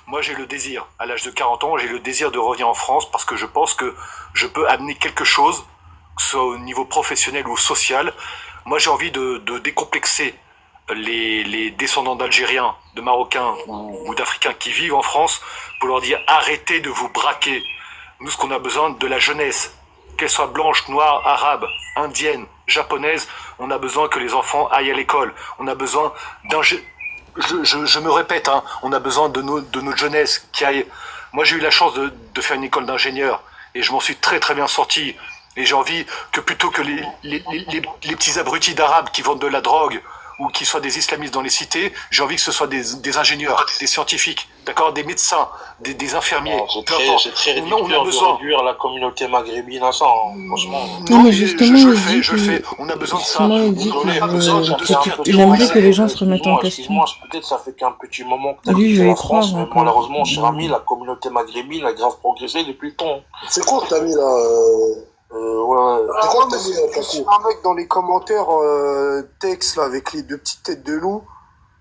Moi, j'ai le désir. À l'âge de 40 ans, j'ai le désir de revenir en France parce que je pense que je peux amener quelque chose, que ce soit au niveau professionnel ou social. Moi, j'ai envie de décomplexer les descendants d'Algériens, de Marocains ou d'Africains qui vivent en France pour leur dire arrêtez de vous braquer. Nous, ce qu'on a besoin de la jeunesse, qu'elle soit blanche, noire, arabe, indienne, japonaise, on a besoin que les enfants aillent à l'école. On a besoin d'un... Je me répète, hein, on a besoin de notre jeunesse qui aille... Moi, j'ai eu la chance de faire une école d'ingénieur et je m'en suis très très bien sorti. Et j'ai envie que plutôt que les petits abrutis d'arabes qui vendent de la drogue ou qui soient des islamistes dans les cités, j'ai envie que ce soit des ingénieurs, des scientifiques, d'accord, des médecins, des infirmiers. C'est très réducteur de réduire la communauté maghrébine à ça, franchement. Non, mais justement, je le fais. On a besoin de ça. Il aimerait que les gens se remettent en question. Peut-être ça fait qu'un petit moment que tu as quitté la France, mais malheureusement, cher ami, la communauté maghrébine a grave progressé depuis le temps. C'est quoi que t'as mis là C'est quoi t'as mis un mec dans les commentaires texte là avec les deux petites têtes de loup.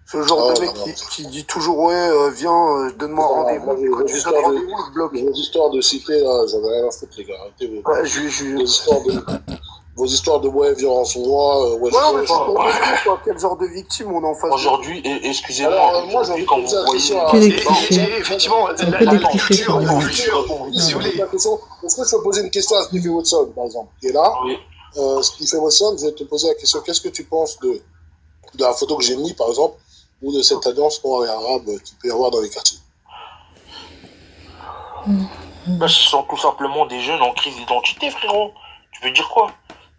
Ce genre de mec qui dit toujours ouais viens donne-moi un rendez-vous. Quand tu donnes rendez-vous, je bloque. Vos histoires de citer là, j'en ai rien à foutre les gars. Arrêtez vos histoires de ouais viens en roi. Ouais non mais c'est pour montrer quoi, quel genre de victime on est en face. Aujourd'hui, excusez-moi, moi j'ai envie de poser la question effectivement la culture, si vous voulez. Est-ce que je peux poser une question à Stevie Watson par exemple qui est là? Stevie Watson, je vais te poser la question, qu'est-ce que tu penses de la photo que j'ai mis par exemple ou de cette alliance noire et arabe qu'il peut y avoir dans les quartiers? Ce sont tout simplement des jeunes en crise d'identité, frérot. Tu veux dire quoi?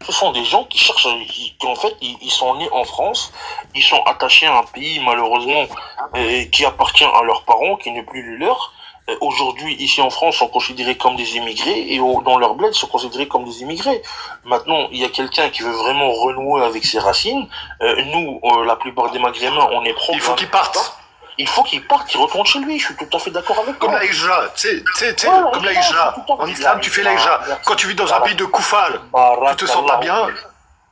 Ce sont des gens qui cherchent, qui en fait, ils sont nés en France, ils sont attachés à un pays, malheureusement, qui appartient à leurs parents, qui n'est plus le leur. Aujourd'hui, ici en France, sont considérés comme des immigrés, et dans leur bled, sont considérés comme des immigrés. Maintenant, il y a quelqu'un qui veut vraiment renouer avec ses racines. Nous, la plupart des Maghrébins, on est pro. Il faut qu'ils partent. Il faut qu'il parte, qu'il retourne chez lui. Je suis tout à fait d'accord avec toi. Comme la hijra, tu sais, comme la hijra. En islam, tu fais la hijra. Quand tu vis dans un pays de koufar, tu te sens pas bien.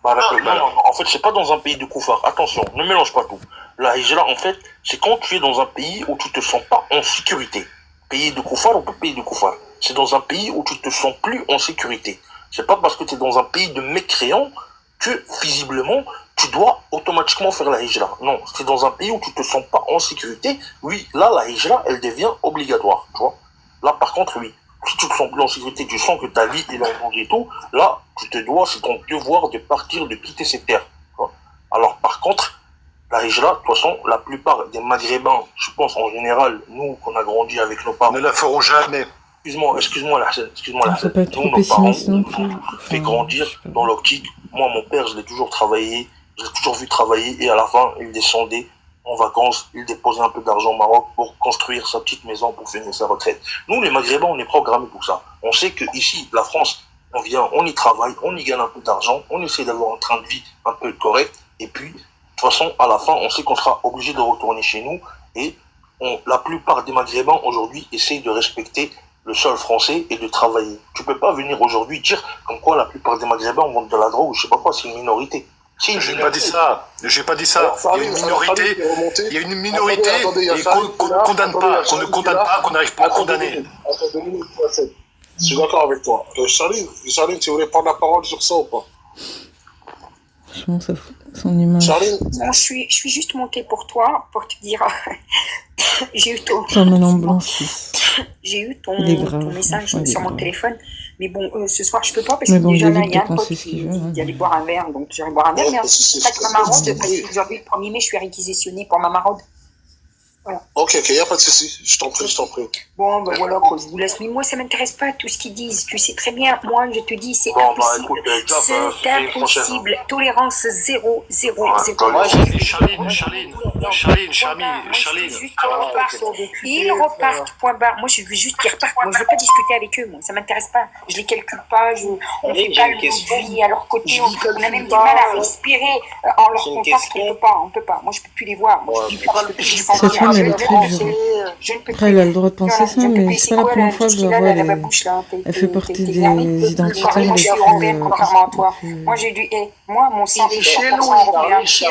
Non, en fait, c'est pas dans un pays de koufar. Attention, ne mélange pas tout. La hijra, en fait, c'est quand tu es dans un pays où tu te sens pas en sécurité. Pays de koufar ou pas pays de koufar. C'est dans un pays où tu te sens plus en sécurité. C'est pas parce que tu es dans un pays de mécréants que, visiblement, tu dois automatiquement faire la hijra. Non, c'est dans un pays où tu te sens pas en sécurité. Oui, là, la hijra, elle devient obligatoire, tu vois. Là, par contre, oui. Si tu te sens plus en sécurité, tu sens que ta vie est en danger et tout, là, tu te dois, c'est ton devoir de partir, de quitter cette terre. Tu vois. Alors, par contre, la hijra, de toute façon, la plupart des Maghrébins, je pense en général, nous, qu'on a grandi avec nos parents, ne la feront jamais. Excuse-moi, la faut pas être trop nos parents pessimiste non plus. fait grandir dans l'optique. Moi, mon père, je l'ai toujours travaillé, je l'ai toujours vu travailler, et à la fin, il descendait en vacances, il déposait un peu d'argent au Maroc pour construire sa petite maison pour finir sa retraite. Nous, les Maghrébins, on est programmés pour ça. On sait que ici, la France, on vient, on y travaille, on y gagne un peu d'argent, on essaie d'avoir un train de vie un peu correct, et puis, de toute façon, à la fin, on sait qu'on sera obligé de retourner chez nous, et la plupart des Maghrébins, aujourd'hui, essayent de respecter le sol français et de travailler. Tu peux pas venir aujourd'hui dire comme quoi la plupart des Maghrébins vendent de la drogue ou je sais pas quoi, c'est une minorité. J'ai pas dit ça. J'ai pas dit ça. Il y a une minorité. Il y a une minorité et qu'on ne condamne pas, qu'on n'arrive pas à condamner. Je suis d'accord avec toi. Charline, tu voulais prendre la parole sur ça ou pas? Franchement, ça fout son image. Charline? Non, je suis juste montée pour toi, pour te dire. J'ai eu ton. J'ai eu ton message sur mon téléphone. Mais bon, ce soir, je peux pas parce que déjà là, il y a un pote qui allait boire un verre, donc j'irai boire un verre. Mais ensuite, c'est ma maraude, parce qu'aujourd'hui, le 1er mai, je suis réquisitionnée pour ma maraude. Voilà. Ok, y a pas de souci. Je t'en prie. Bon, ben voilà, quoi, je vous laisse. Mais moi, ça m'intéresse pas tout ce qu'ils disent. Tu sais très bien, moi, je te dis, c'est impossible. C'est impossible. Tolérance zéro. Moi, j'ai dit Charline. Ils repartent, point barre. Moi, je veux juste qu'ils repartent. Moi, je veux pas discuter avec eux, moi. Ça m'intéresse pas. Je les calcule pas. On fait pas le vie à leur côté. On a même du mal à respirer en leur contact. On peut pas. Moi, je peux plus les voir. Moi, je dis pas ce que je sens. mais elle est très dure. Après, elle a le droit de penser ça, mais c'est pas la première fois que je la vois. Elle fait partie des identitaires les plus... Moi, j'ai dû... Moi, mon sang est européen. Je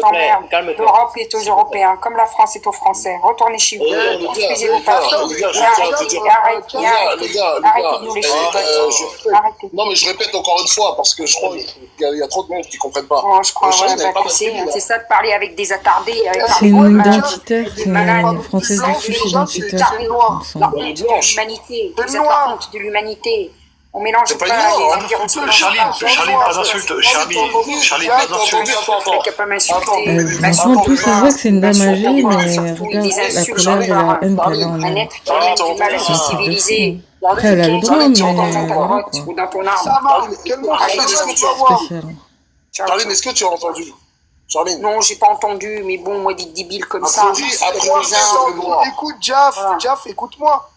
t'emmerde. L'Europe est aux Européens, comme la France est aux Français. Retournez chez vous. Excusez-vous pas. Arrêtez de nous les chiffres. Non, mais je répète encore une fois, parce que je crois qu'il y a trop de monde qui ne comprennent pas. Je crois, c'est ça de parler avec des attardés. C'est une identitaire, c'est une française de souche identitaire. La honte de l'humanité. Vous êtes la honte de l'humanité. On mélange pas les Charline, pas d'insulte. Charline, pas d'insulte. Franchement, tout ça se voit que c'est une dame âgée, mais regarde la colère et la haine qu'elle a en elle. C'est civilisé. Après, elle a le droit, mais dans ton arme. Charline, est-ce que tu as entendu? Charline. Non, j'ai pas entendu, mais bon, moi, des débiles comme ça. Écoute, Jaff, écoute-moi.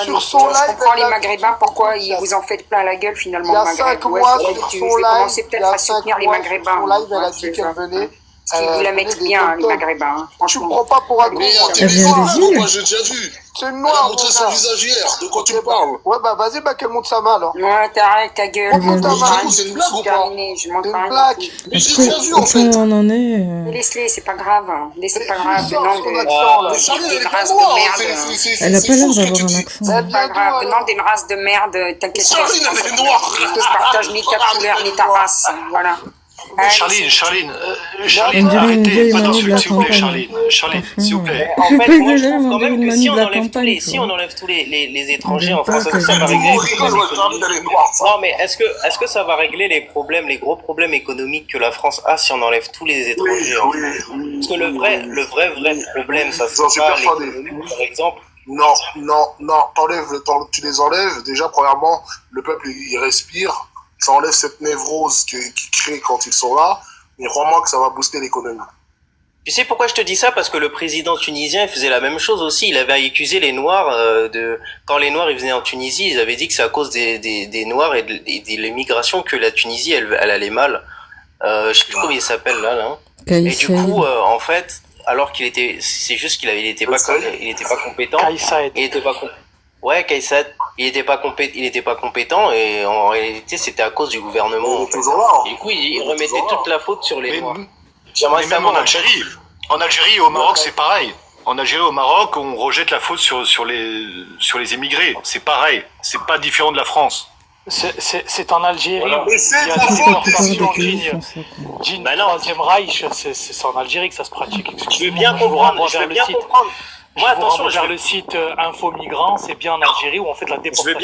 Sur son live, je comprends les Maghrébins, pourquoi vous en faites plein la gueule finalement. Il y a 5 mois, sur son live, peut-être à soutenir les Maghrébins. Sur live, elle a dit qu'elle venait. Vous la mettez bien, les Maghrébins. Tu me prends pas pour un gros. Moi, j'ai déjà vu. C'est une noire. Elle a montré son visage hier. De quoi tu me parles? Ouais, bah vas-y, qu'elle monte sa main alors. Ouais, t'arrêtes ta gueule. C'est une blague ou pas? C'est une blague. Mais j'ai déjà vu en fait. On en est. Laisse-les, c'est pas grave. C'est pas grave. Une race de merde. Elle a pas l'air d'avoir un accent. C'est pas grave. Venant d'une race de merde, t'inquiète pas. Charline, elle est noire. Je partage ni ta couleur ni ta race. Voilà. Charline, arrêtez, pas d'insultes, s'il vous plaît, Charline, s'il vous plaît. En fait, moi, je trouve quand même que si on enlève tous les étrangers en France, est-ce que ça va régler les problèmes? Non, mais est-ce que ça va régler les gros problèmes économiques que la France a si on enlève tous les étrangers en France? Parce que le vrai problème, ça c'est pas l'économie, par exemple. Non, tu les enlèves. Déjà, premièrement, le peuple, il respire. Ça enlève cette névrose qui crée quand ils sont là, mais crois-moi que ça va booster l'économie. Tu sais pourquoi je te dis ça? Parce que le président tunisien faisait la même chose aussi. Il avait accusé les Noirs quand les Noirs ils venaient en Tunisie, ils avaient dit que c'est à cause des Noirs et de l'immigration que la Tunisie elle allait mal. Je sais plus comment il s'appelle là. Et du coup, en fait, alors c'est juste qu'il était pas compétent. Il était pas compétent. Ouais, Kaïsat, il était pas compétent et en réalité c'était à cause du gouvernement. Du coup, il remettait toute la faute sur les Noirs. Mais même en Algérie et au Maroc, c'est pareil. En Algérie et au Maroc, on rejette la faute sur les immigrés. C'est pareil. C'est pas différent de la France. C'est en Algérie. Voilà. Il y a des exportations dignes du Troisième Reich. C'est en Algérie que ça se pratique. Je veux bien comprendre. Moi, attention, vers le site Info Migrants, c'est bien en Algérie où on fait de la déportation.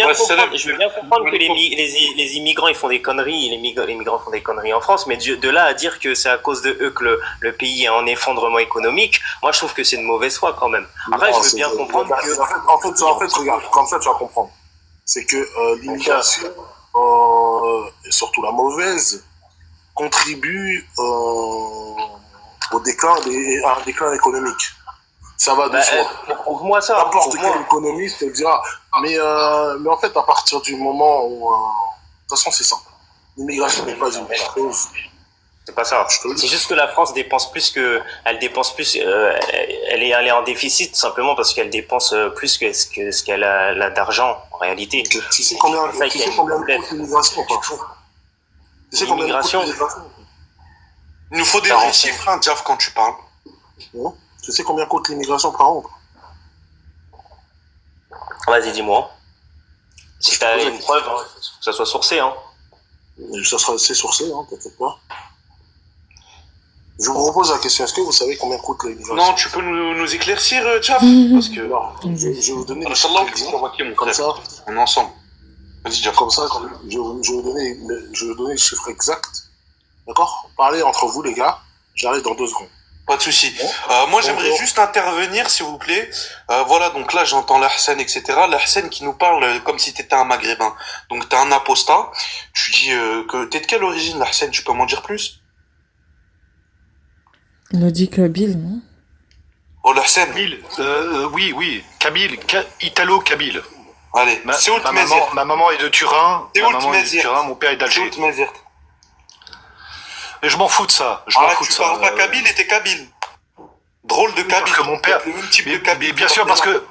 Je veux bien comprendre que les immigrants ils font des conneries, les migrants font des conneries en France, mais de là à dire que c'est à cause de eux que le pays est en effondrement économique, moi je trouve que c'est de mauvaise foi quand même. Après, je veux bien comprendre que... En fait, regarde, comme ça tu vas comprendre. C'est que l'immigration, et surtout la mauvaise, contribue à un déclin économique. Ça va de soi. Prouve-moi ça. N'importe quel économiste te dira. Mais en fait, à partir du moment où... de toute façon, c'est ça. L'immigration n'est pas une chose. C'est pas ça. C'est juste que la France dépense plus que... Elle dépense plus... elle est en déficit tout simplement parce qu'elle dépense plus que ce qu'elle a d'argent en réalité. Tu sais combien coûte l'immigration, quoi. Tu sais combien l'immigration. Il nous faut des vrais chiffres, hein, Jeff, quand tu parles. Ouais. Tu sais combien coûte l'immigration par an? Vas-y, dis-moi. Si t'as une preuve, faut que ça soit sourcé, hein. Ça sera assez sourcé, hein, t'inquiète pas. Je vous repose la question, est-ce que vous savez combien coûte l'immigration? Non, tu peux nous éclaircir, Jeff? Parce que... Je vais vous donner... Comme ça, on est ensemble. Vas-y, Jeff. Comme ça, je vais vous donner le chiffre exact. D'accord? Parlez entre vous, les gars. J'arrive dans 2 secondes. Pas de souci. Moi, j'aimerais juste intervenir, s'il vous plaît. Voilà, donc là, j'entends l'Ahsen, etc. L'Ahsen qui nous parle comme si t'étais un maghrébin. Donc, t'es un apostat. Tu dis que t'es de quelle origine, l'Ahsen? Tu peux m'en dire plus? Il a dit Kabyle, non? Oh, l'Ahsen. Kabyle, oui. Kabyle, Italo-Kabyle. Allez, c'est où ma maman est de Turin. Mon père est d'Alger. Mais je m'en fous de ça. Tu parles pas kabyle et t'es kabyle. Drôle de cabine. Parce que mon père, mais bien sûr, parce que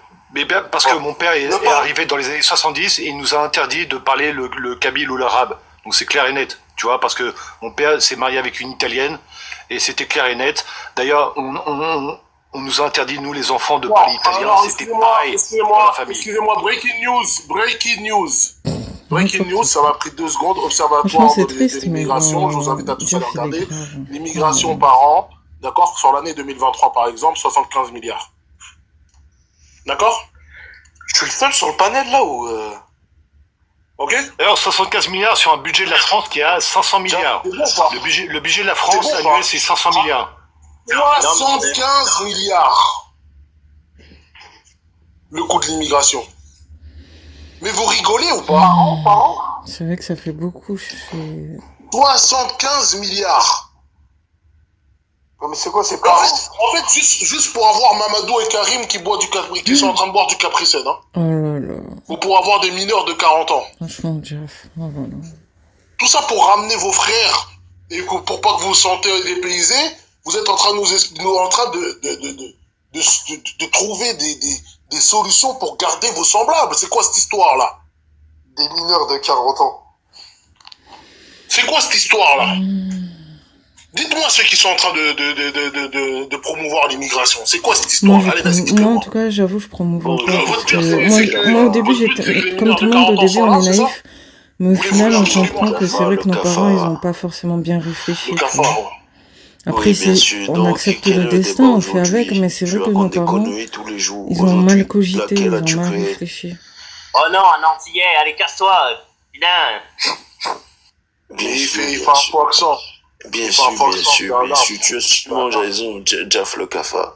mon père est arrivé dans les années 70 et il nous a interdit de parler le kabyle ou l'arabe. Donc c'est clair et net, tu vois, parce que mon père s'est marié avec une italienne et c'était clair et net. D'ailleurs, on nous a interdit, nous les enfants, de parler italien. C'était pareil dans la famille. Excusez-moi, breaking news, ça m'a pris 2 secondes. Observatoire de l'immigration, je vous invite à tous à le regarder. L'immigration par an, d'accord, sur l'année 2023 par exemple, 75 milliards. D'accord? Je suis le seul sur le panel là ou Ok. D'ailleurs, 75 milliards sur un budget de la France qui a 500 milliards. Le budget de la France annuel, c'est 500 milliards. 75 milliards. Le coût de l'immigration. Mais vous rigolez ou pas? Par an? C'est vrai que ça fait beaucoup. 75 milliards. Non mais c'est quoi, c'est pas... En fait, juste pour avoir Mamadou et Karim qui sont en train de boire du Capri-Sun, hein. Oh là là. Ou pour avoir des mineurs de 40 ans. Franchement, Jeff. Oh là là. Tout ça pour ramener vos frères et pour pas que vous vous sentez dépaysés, vous êtes en train de trouver des solutions pour garder vos semblables. C'est quoi cette histoire-là? Des mineurs de 40 ans. C'est quoi cette histoire-là? Dites-moi ceux qui sont en train de promouvoir l'immigration. C'est quoi cette histoire? Moi, en tout cas, j'avoue, je promouvois pas. Moi, au début, comme tout le monde, au début, on est naïf. Mais au final, on comprend que c'est vrai que nos parents, ils n'ont pas forcément bien réfléchi. Après, on accepte le destin, on fait avec, mais c'est vrai que nos parents, ils ont mal cogité, ils ont mal réfléchi. Oh non, un Antillais, allez, casse-toi, putain. Il fait un faux accent. Bien sûr, tu as sûrement raison, Jaff le cafard.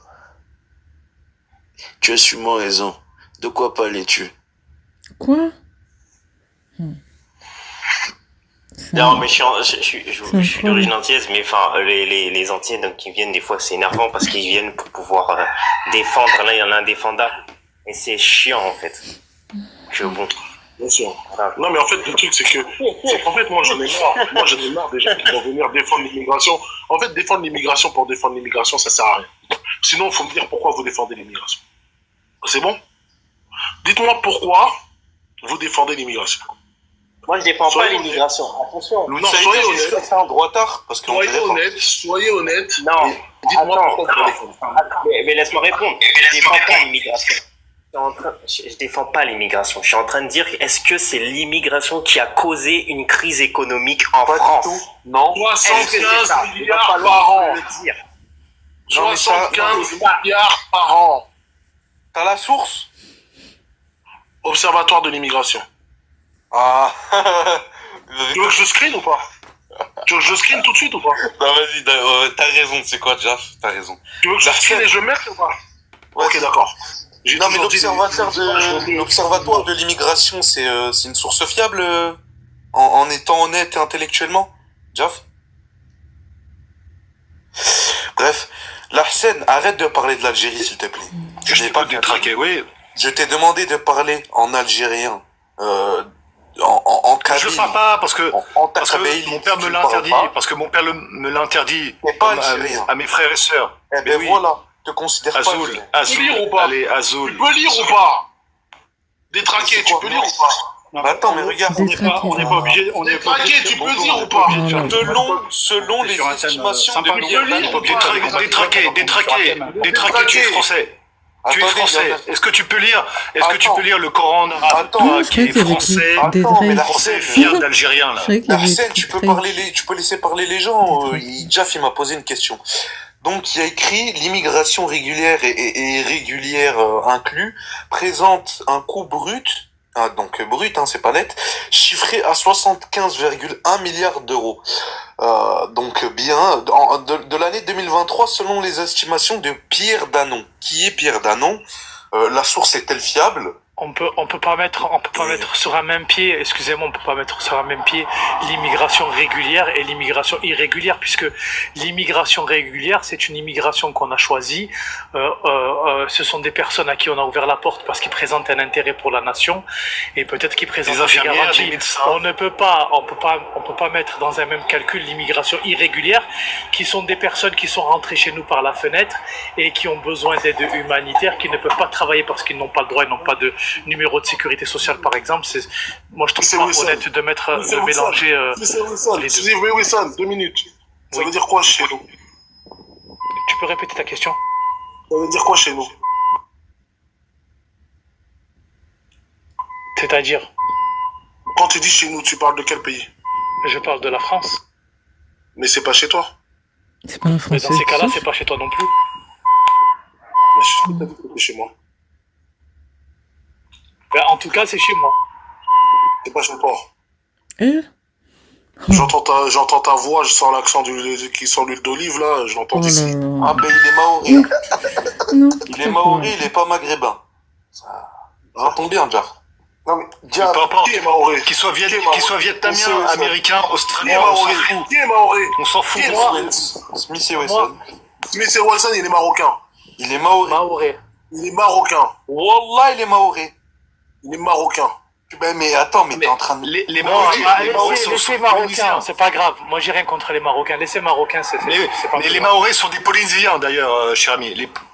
Tu as sûrement raison. De quoi parlais-tu? Quoi? Non, mais je suis d'origine antillaise, mais enfin, les Antillais donc, qui viennent, des fois, c'est énervant parce qu'ils viennent pour pouvoir défendre l'indéfendable. Et c'est chiant, en fait. Que bon. Bien sûr. Non, mais en fait, le truc, c'est qu'en fait, moi, j'en ai marre des gens qui vont venir défendre l'immigration. En fait, défendre l'immigration pour défendre l'immigration, ça sert à rien. Sinon, il faut me dire pourquoi vous défendez l'immigration. C'est bon? Dites-moi pourquoi vous défendez l'immigration. Moi, je défends pas l'immigration. Attention. Non, soyez honnête. C'est un droitard parce que soyez honnête. Non. Dites-moi pourquoi vous défendez. Mais laisse-moi répondre. Je défends pas l'immigration. Je défends pas l'immigration. Je suis en train de dire, est-ce que c'est l'immigration qui a causé une crise économique en France? Non. 75 milliards par an. 75 milliards par an. T'as la source? Observatoire de l'immigration. Ah. Tu veux que je screen ou pas? Tu veux que je screen tout de suite ou pas? Non, vas-y, t'as raison, c'est quoi, Jaff? T'as raison. Tu veux que je screen et je mette ou pas? Ok, d'accord. Non, mais l'observatoire de l'immigration, c'est une source fiable en étant honnête et intellectuellement, Jaff? Bref, Lahsen, arrête de parler de l'Algérie, s'il te plaît. Je n'ai pas détraqué, oui. Je t'ai demandé de parler en algérien, en kabyle. Je ne parle pas parce que mon père me l'a interdit. Parce que mon père me l'a interdit à mes frères et sœurs. Eh ben voilà, te considère pas. Azul, tu peux lire ou pas? Allez, Azul. Tu peux lire ou pas? Détraqué, tu peux lire ou pas? Attends, mais regarde, on n'est pas obligé. Détraqué, tu peux dire ou pas? Selon les estimations de Détraqué, tu es français. Tu es français. Est-ce que tu peux lire le Coran en arabe? Toi qui es français, français fier d'Algérien là. Arsène, tu peux laisser parler les gens. Jaff, il m'a posé une question. Donc, il y a écrit l'immigration régulière et irrégulière inclus présente un coût brut. Donc brut, hein, c'est pas net, chiffré à 75,1 milliards d'euros. Donc bien, de l'année 2023, selon les estimations de Pierre Danon. Qui est Pierre Danon? La source est-elle fiable? on peut pas mettre sur un même pied, excusez-moi, on peut pas mettre sur un même pied l'immigration régulière et l'immigration irrégulière, puisque l'immigration régulière, c'est une immigration qu'on a choisie. Ce sont des personnes à qui on a ouvert la porte parce qu'ils présentent un intérêt pour la nation et peut-être qu'ils présentent des garanties. On peut pas mettre dans un même calcul l'immigration irrégulière, qui sont des personnes qui sont rentrées chez nous par la fenêtre et qui ont besoin d'aide humanitaire, qui ne peuvent pas travailler parce qu'ils n'ont pas le droit, ils n'ont pas de numéro de sécurité sociale, par exemple. Moi, je trouve pas honnête de mélanger les deux. Oui, Wilson, 2 minutes. Ça veut dire quoi chez nous? Tu peux répéter ta question? Ça veut dire quoi chez nous? C'est-à-dire? Quand tu dis chez nous, tu parles de quel pays? Je parle de la France. Mais c'est pas chez toi. C'est pas un Français. Mais dans ces cas-là, c'est pas chez toi non plus. Mais je suis pas chez moi. Ben, en tout cas, c'est chez moi. C'est pas chez toi. J'entends ta voix, je sens l'accent qui sent l'huile d'olive là, je l'entends d'ici. Ah ben il est maoré. Non, Il est maoré, il est pas maghrébin. Ça tombe bien, Jaff. Non mais Peu importe, qu'il soit vietnamien, américain, australien, on s'en fout. Qui est maoré? On s'en fout. Smith et Wesson. Smith et Wesson, il est marocain. Il est maoré. Il est marocain. Wallah, il est maoré. Il est marocain. Ben mais attends, mais t'es en train de... Les Maoris laissez Marocains, c'est pas grave. Moi, j'ai rien contre les Marocains. Laissez Marocains, c'est pas mais les Maoris sont des Polynésiens, d'ailleurs, cher ami.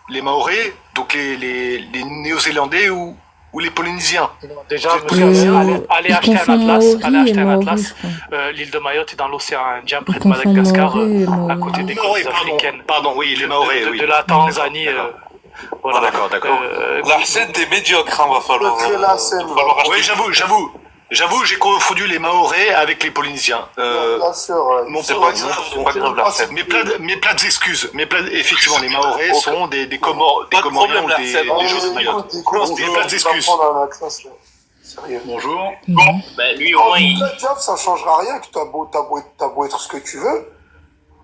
Les Maoris, donc les Néo-Zélandais ou les Polynésiens. Déjà, monsieur, allez acheter un atlas. L'île de Mayotte est dans l'océan Indien, près de Madagascar, à côté des côtes africaines. Pardon, oui, les Maoris, oui. De la Tanzanie... Voilà. Ah, d'accord. La scène des médiocres, va falloir... Oui, j'avoue, j'ai confondu les Mahorais avec les Polynésiens. C'est pas grave, la scène. Mes plates excuses. Effectivement, les Mahorais sont des Comoriens ou des choses de Mayotte. Des plates excuses. Bonjour. Bon, ben lui au moins il... Ça changera rien que t'as beau être ce que tu veux.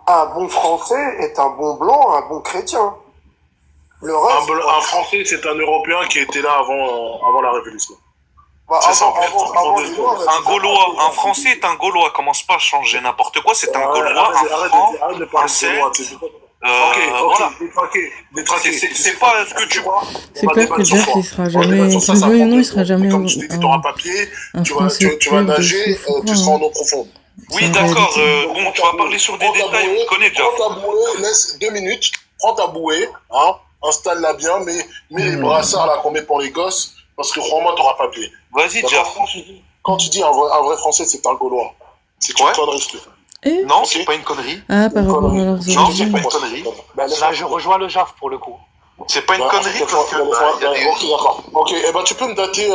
Un bon Français est un bon blanc, un bon chrétien. Un Français, c'est un Européen qui était là avant la Révolution. Un Gaulois, un Français est un Gaulois. Commence pas à changer n'importe quoi. C'est un Gaulois, un Franc, un Celte. C'est pas ce que tu vois. C'est clair que Jeff, il sera jamais, qu'il veuille ou non, il sera jamais comme je t'ai dit, t'auras papier, tu vas nager, tu seras en eau profonde. Oui, d'accord. Bon, tu vas parler sur des détails, on connaît déjà. Prends ta bouée, laisse 2 minutes, prends ta bouée, hein, installe-la bien, mets les brassards là qu'on met pour les gosses, parce que crois-moi, t'auras papier. Vas-y, Jeff. Quand tu dis un vrai Français, c'est un Gaulois. C'est une connerie, je te fais. Non, c'est pas une connerie. Ah, par rapport à leurs origines. Non, c'est pas une connerie. Là, je rejoins le JAF pour le coup. C'est pas une connerie parce que... Ok, d'accord. Ok, et ben tu peux me dater,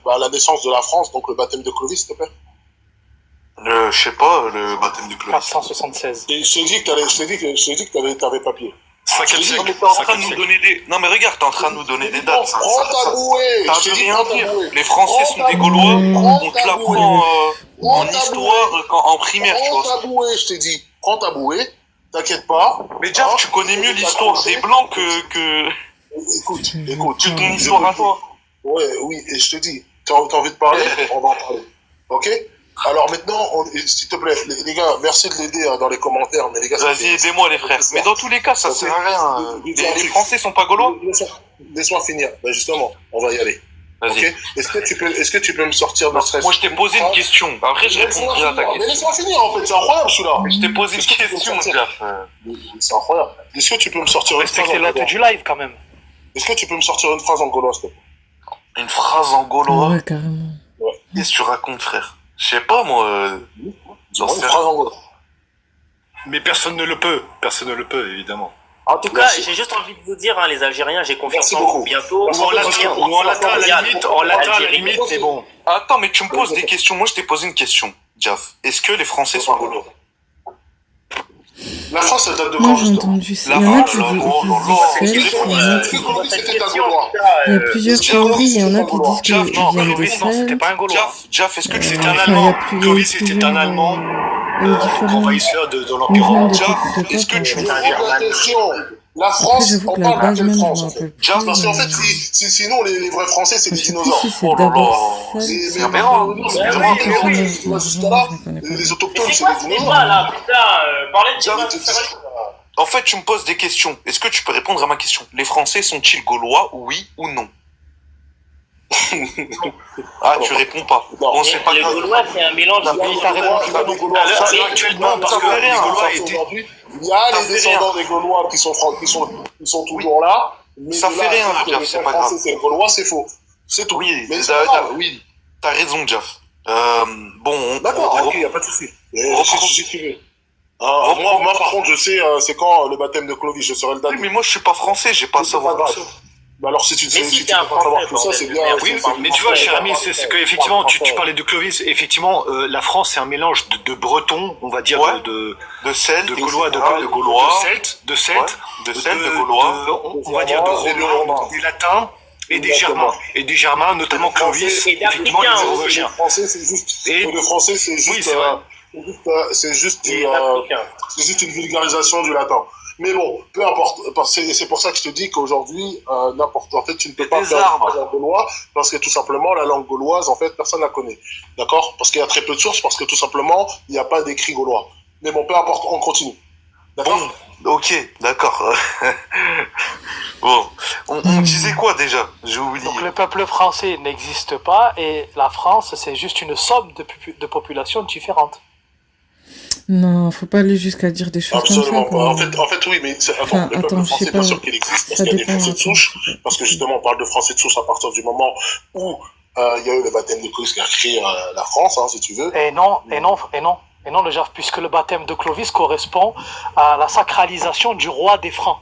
la naissance de la France, donc le baptême de Clovis, s'il te plaît. Je sais pas, le baptême de Clovis. 476. Et je t'ai dit que t'avais papier. T'es en train de nous donner des... Non mais regarde, t'es en train de nous donner des dates. Prends ta bouée. Ça veut rien dire. Les Français sont des Gaulois, on te l'apprend en histoire, en primaire, tu vois. Prends ta bouée, je t'ai dit. Prends ta bouée, t'inquiète pas. Mais Jeff, tu connais mieux l'histoire des Blancs que... Écoute. C'est ton histoire à toi. Ouais, oui, et je te dis, t'as envie de parler, on va en parler. Ok? Alors maintenant, s'il te plaît, les gars, merci de l'aider dans les commentaires, mais les gars... Vas-y, aidez-moi les frères. Mais dans tous les cas, ça sert à rien. Les Français sont pas Gaulois? Laisse-moi finir. Ben justement, on va y aller. Vas-y. Okay. Est-ce que tu peux me sortir de stress? Moi, je t'ai posé une question. Après, je répondrai à ta question. Mais laisse-moi finir, en fait. C'est incroyable, celui-là. Je t'ai posé une question, Jeff. C'est incroyable. Est-ce que tu peux me sortir une phrase en gaulois? Respectez la du live, quand même. Est-ce que tu peux me sortir une phrase en gaulois, s'il te plaît? Une phrase en gaulois? Ouais, carrément. Qu'est-ce que tu racontes, frère? Je sais pas, moi. Une phrase en gaulois. Mais personne ne le peut. Personne ne le peut, évidemment. En tout cas, j'ai juste envie de vous dire, les Algériens, j'ai confiance en vous bientôt. Ou en latin à la limite, c'est bon. Attends, mais tu me poses des questions. Moi, je t'ai posé une question, Jeff. Est-ce que les Français sont gaulois? La France, elle date de Moi, quand, j'ai justement? entendu ça. Il y en a qui disent Celles, il y a plusieurs théories, il y en a qui disent qu'ils viennent de Celles. Jeff, est-ce que c'est un Allemand? Clovis était un Allemand envahisseur de l'Empire romain. Jeff, est-ce que tu veux La France, j'avoue on que la parle base de même, je France, me en fait. rappelle plus. Parce qu'en fait, sinon, les vrais Français, c'est Je des sais plus dinosaures. si c'est Oh là d'abord là. celle. C'est aberrant. C'est des De dinosaures. toute façon, Tu vois, jusqu'à là, je connais pas. les Mais autochtones, c'est c'est quoi des ce dinosaures. débat là? Putain, parlez de J'avais débat, te c'est vrai. En fait, tu me poses des questions. Est-ce que tu peux répondre à ma question? Les Français sont-ils gaulois, oui ou non? Ah, tu réponds pas. Bon, c'est pas Les grave. Gaulois, c'est un mélange de Les Gaulois, Actuellement, parce que les Gaulois étaient... aujourd'hui, il y a les descendants des Gaulois qui sont toujours là. Mais Ça de fait là à rien, dire que Jeff, les c'est pas Français, grave. c'est les Gaulois, c'est faux. C'est tout. Oui, Mais c'est pas grave, oui. t'as raison, Jeff. Bon, D'accord, ok, y a pas de souci. Si tu veux. Moi, par contre, je sais c'est quand le baptême de Clovis, je saurais le date. Oui, mais moi, je suis pas français, j'ai pas à savoir tout ça. Bah alors, si tu Mais si peux t'es un pas savoir Français, tout ça, c'est bien. Oui, mais tu vois, cher ami, c'est que effectivement, tu parlais de Clovis. Effectivement, la France, c'est un mélange de Bretons, on va dire, Ouais. de Celtes, de Gaulois, etc., de Celtes, de Celtes, de Gaulois. on va dire de Romains, des Latins et des Germains. Et des Germains, notamment Clovis, Et effectivement, les d'Africains Mérovingiens. Le français, c'est juste. Et- Le français, c'est Oui, juste. c'est vrai. C'est juste. Les Africains. C'est juste une vulgarisation du latin. Mais bon, peu importe. C'est pour ça que je te dis qu'aujourd'hui, en fait, tu ne peux pas Des faire arbres. la langue gauloise parce que tout simplement, la langue gauloise, en fait, personne ne la connaît. D'accord? Parce qu'il y a très peu de sources, parce que tout simplement, il n'y a pas d'écrit gaulois. Mais bon, peu importe, on continue. D'accord? Bon, ok, d'accord. Bon, on disait quoi déjà? J'ai oublié. Donc le peuple français n'existe pas et la France, c'est juste une somme de populations différentes. Non, faut pas aller jusqu'à dire des choses Absolument comme ça, pas. quoi. En fait, oui, mais Enfin, le peuple attends, je français, sais bien pas. sûr qu'il existe, parce Ça qu'il y a des dépend. Français de souche, parce que justement, on parle de Français de souche à partir du moment où il y a eu le baptême de Clovis qui a créé la France, hein, si tu veux. Et non, le Jaf, puisque le baptême de Clovis correspond à la sacralisation du roi des Francs.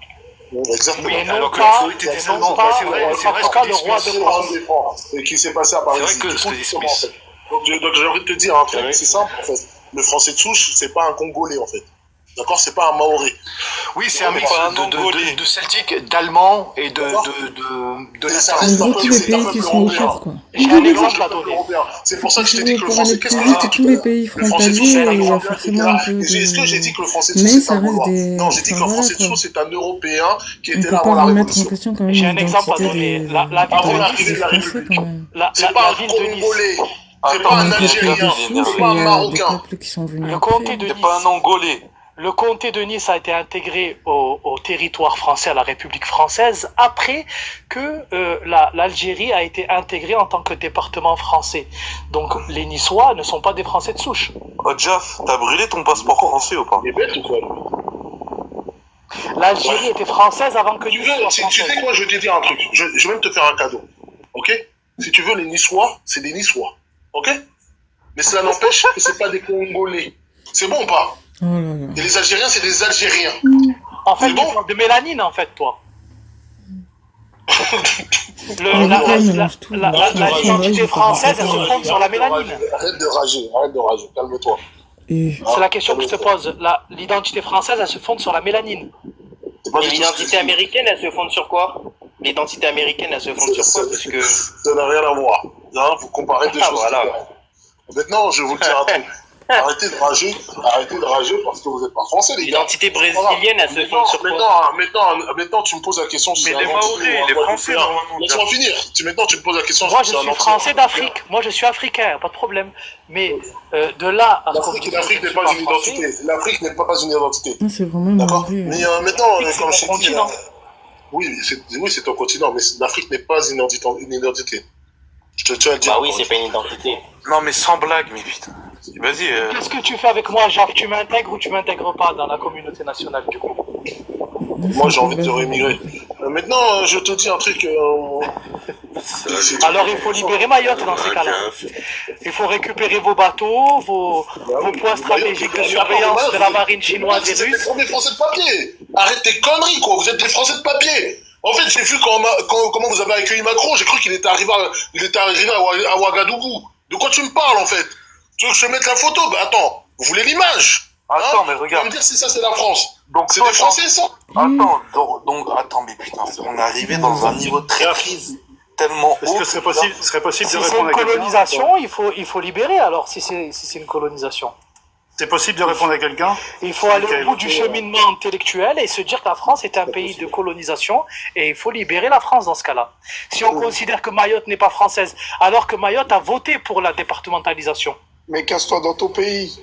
Exactement. Et non alors que pas, l'autorité des et non Allemands, pas, c'est vrai ne ce sacre que pas dit le roi Smith. de France. Et qui s'est passé à Paris. C'est vrai que Du coup, c'est justement, Smith. en fait. Donc j'ai envie de te dire un truc, c'est simple en fait. Le Français de souche, c'est pas un Congolais en fait. D'accord? C'est pas un Maoré. Oui, c'est un mix pas un Angolais. de celtique, d'allemand et de Et ça latin. reste En un gros, tous les c'est un pays peuple qui sont européen. autour, quoi. J'ai un Mélange exemple de à peuple donner. européen. C'est pour ça que je t'ai dit que le Pour français, aller qu'est-ce plus que j'ai vite, dit tous tout à les l'heure? pays Le français de frontaliers, souche, c'est un il y a Européen qui était forcément là. un peu Est-ce que j'ai dit de... que le français de Mais souche, c'est ça un reste Gaulois? des... Non, j'ai dit que Enfin, le voilà, français de quoi. souche, c'est un Européen qui On était peut là pas avant la remettre en Révolution. question quand même J'ai un exemple à l'identité donner. La Avant ville l'arrivée de de la Français, République. quand même. C'est pas un ville de Nice. Congolais. C'est Attends, pas Un un peuple de Algérien. souche, C'est et pas il y un a des Marocain. peuples qui sont venus Le après. comté de c'est pas un Nice. Angolais. Le comté de Nice a été intégré au territoire français, à la République française, après que l'Algérie a été intégrée en tant que département français. Donc les Niçois ne sont pas des Français de souche. Oh, Jeff, t'as brûlé ton passeport français ou pas? Il est bête ou quoi? L'Algérie était française avant que Tu Nice soit sais française. quoi, je vais te dire un truc. Je vais même te faire un cadeau. Ok? Si tu veux, les Niçois, c'est des Niçois. Ok? Mais cela n'empêche que c'est pas des Congolais. C'est bon ou pas? Oh là là. Et les Algériens, c'est des Algériens. En fait, C'est bon tu parles de mélanine, en fait, toi. Mais pourquoi ils mélangent tout? L'identité française, elle se fonde sur la mélanine. Arrête de rager, calme-toi. Et... C'est la question que je te pose. L'identité française, elle se fonde sur la mélanine. C'est pas Et du tout ce que l'identité je dis. américaine, elle se fonde sur quoi? L'identité américaine, elle se fonde sur quoi? Parce que... Ça n'a rien à voir. Hein, vous comparez deux choses voilà. différentes. Maintenant, je vais vous dire un truc. Arrêtez de rager parce que vous n'êtes pas français, les gars. L'identité brésilienne, elle se fonde sur quoi? Maintenant, tu me poses la question si Mais c'est les un Antillais Maoris, ou un les Guadeloupéen. Français, normalement. Laisse-moi finir. Maintenant, tu me poses la question Moi, si je c'est un suis Antillais. français d'Afrique. Moi, je suis africain, pas de problème. Mais de là à ce qu'on L'Afrique n'est pas une identité. L'Afrique n'est pas une identité. Non, c'est vraiment D'accord? mauvais. Mais maintenant, C'est comme mon je t'ai dit, continent. oui, c'est ton continent, mais l'Afrique n'est pas une identité. Je te tiens à le dire. Bah oui, c'est pas une identité. Non, mais sans blague, mais putain. Vas-y. Qu'est-ce que tu fais avec moi, Jacques? Tu m'intègres ou tu m'intègres pas dans la communauté nationale, du coup? Moi, j'ai envie de te rémigrer. Maintenant, je te dis un truc. Alors, il faut libérer Mayotte dans ces cas-là. Il faut récupérer vos bateaux, vos points stratégiques de surveillance de la marine chinoise et Vous êtes russe. des Français de papier. Arrête tes conneries, quoi. Vous êtes des Français de papier. En fait, j'ai vu comment vous avez accueilli Macron. J'ai cru qu'il était arrivé à Ouagadougou. De quoi tu me parles, en fait? Tu veux que je te mette la photo? Bah attends, vous voulez l'image? Attends, mais Tu vas regarde. me dire si ça, c'est la France. Donc, C'est toi, des Français, ça? Attends, mais putain, on est arrivé dans un niveau de traîtrise tellement haut. Est-ce que ce serait possible de Si c'est répondre une à quelqu'un? colonisation, il faut libérer alors, si c'est une colonisation. C'est possible de répondre à quelqu'un? Il faut aller au bout du cheminement intellectuel et se dire que la France est un pays de colonisation et il faut libérer la France dans ce cas-là. Si on considère que Mayotte n'est pas française, alors que Mayotte a voté pour la départementalisation. Mais casse-toi dans ton pays.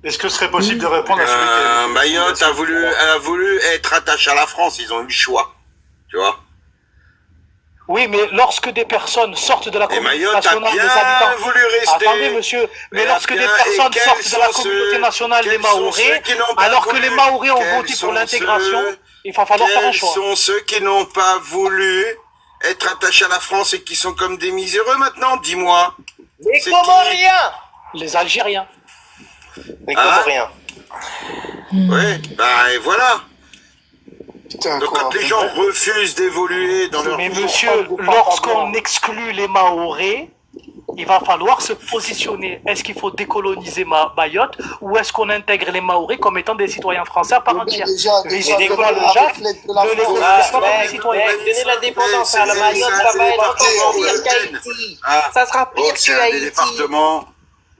Est-ce que ce serait possible de répondre à celui qui Mayotte a voulu être attaché à la France, ils ont eu le choix, tu vois. Oui, mais lorsque des personnes sortent de la communauté nationale des habitants... voulu rester. Attendez, monsieur, mais lorsque des personnes sortent de la communauté nationale des Mahorais, alors que les Mahorais ont voté pour l'intégration, il va falloir faire un choix. Quels sont ceux qui n'ont pas voulu être attachés à la France et qui sont comme des miséreux maintenant? Dis-moi. Les Comoriens. Les Algériens. Les Comoriens. Oui, bah et voilà. Putain, donc quand les gens refusent d'évoluer dans leur... Mais monsieur, lorsqu'on exclut les Mahorais, il va falloir se positionner. Est-ce qu'il faut décoloniser Mayotte ou est-ce qu'on intègre les Mahorais comme étant des citoyens français à part entière? Visitez-moi le JAF, ne les considère pas comme des citoyens. Donner l'indépendance à la Mayotte, ça va être encore pire qu'Haïti. Ça sera pire que c'est un des départements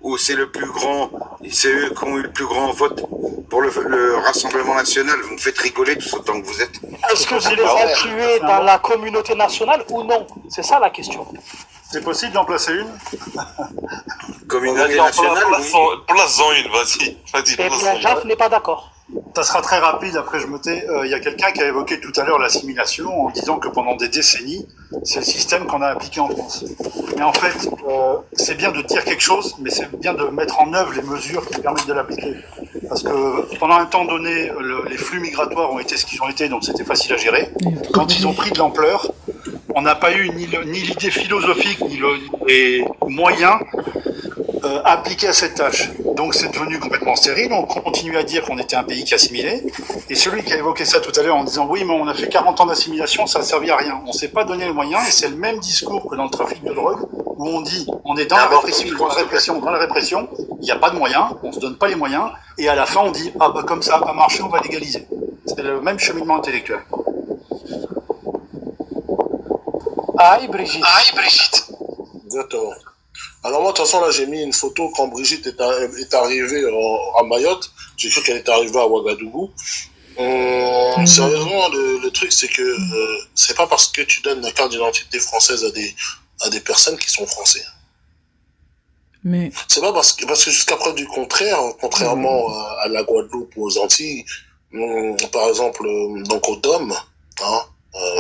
où c'est le plus grand, c'est eux qui ont eu le plus grand vote pour le Rassemblement National. Vous me faites rigoler tout autant que vous êtes. Est-ce que vous les incluez dans la communauté nationale ou non? C'est ça la question. C'est possible d'en placer une? Communauté nationale, place-en une, vas-y. Eh bien, Jaf n'est pas d'accord. Ça sera très rapide, après je me tais. Il y a quelqu'un qui a évoqué tout à l'heure l'assimilation en disant que pendant des décennies, c'est le système qu'on a appliqué en France. Mais en fait, c'est bien de dire quelque chose, mais c'est bien de mettre en œuvre les mesures qui permettent de l'appliquer. Parce que pendant un temps donné, les flux migratoires ont été ce qu'ils ont été, donc c'était facile à gérer. Quand ils ont pris de l'ampleur, on n'a pas eu ni l'idée philosophique, ni les moyens appliqués à cette tâche. Donc c'est devenu complètement stérile, on continue à dire qu'on était un pays qui assimilait, et celui qui a évoqué ça tout à l'heure en disant oui mais on a fait 40 ans d'assimilation, ça a servi à rien, on s'est pas donné les moyens, et c'est le même discours que dans le trafic de drogue, où on dit on est dans la répression, dans la répression, il n'y a pas de moyens, on se donne pas les moyens, et à la fin on dit ah bah comme ça n'a pas marché, on va légaliser. C'est le même cheminement intellectuel. Aïe Brigitte. Exactement. Alors moi, de toute façon, là, j'ai mis une photo quand Brigitte est arrivée à Mayotte. J'ai cru qu'elle était arrivée à Ouagadougou. Sérieusement, le truc, c'est que c'est pas parce que tu donnes la carte d'identité française à des personnes qui sont français. Mais... C'est pas parce que jusqu'à preuve du contraire, contrairement à la Guadeloupe ou aux Antilles, par exemple, donc aux DOM, hein,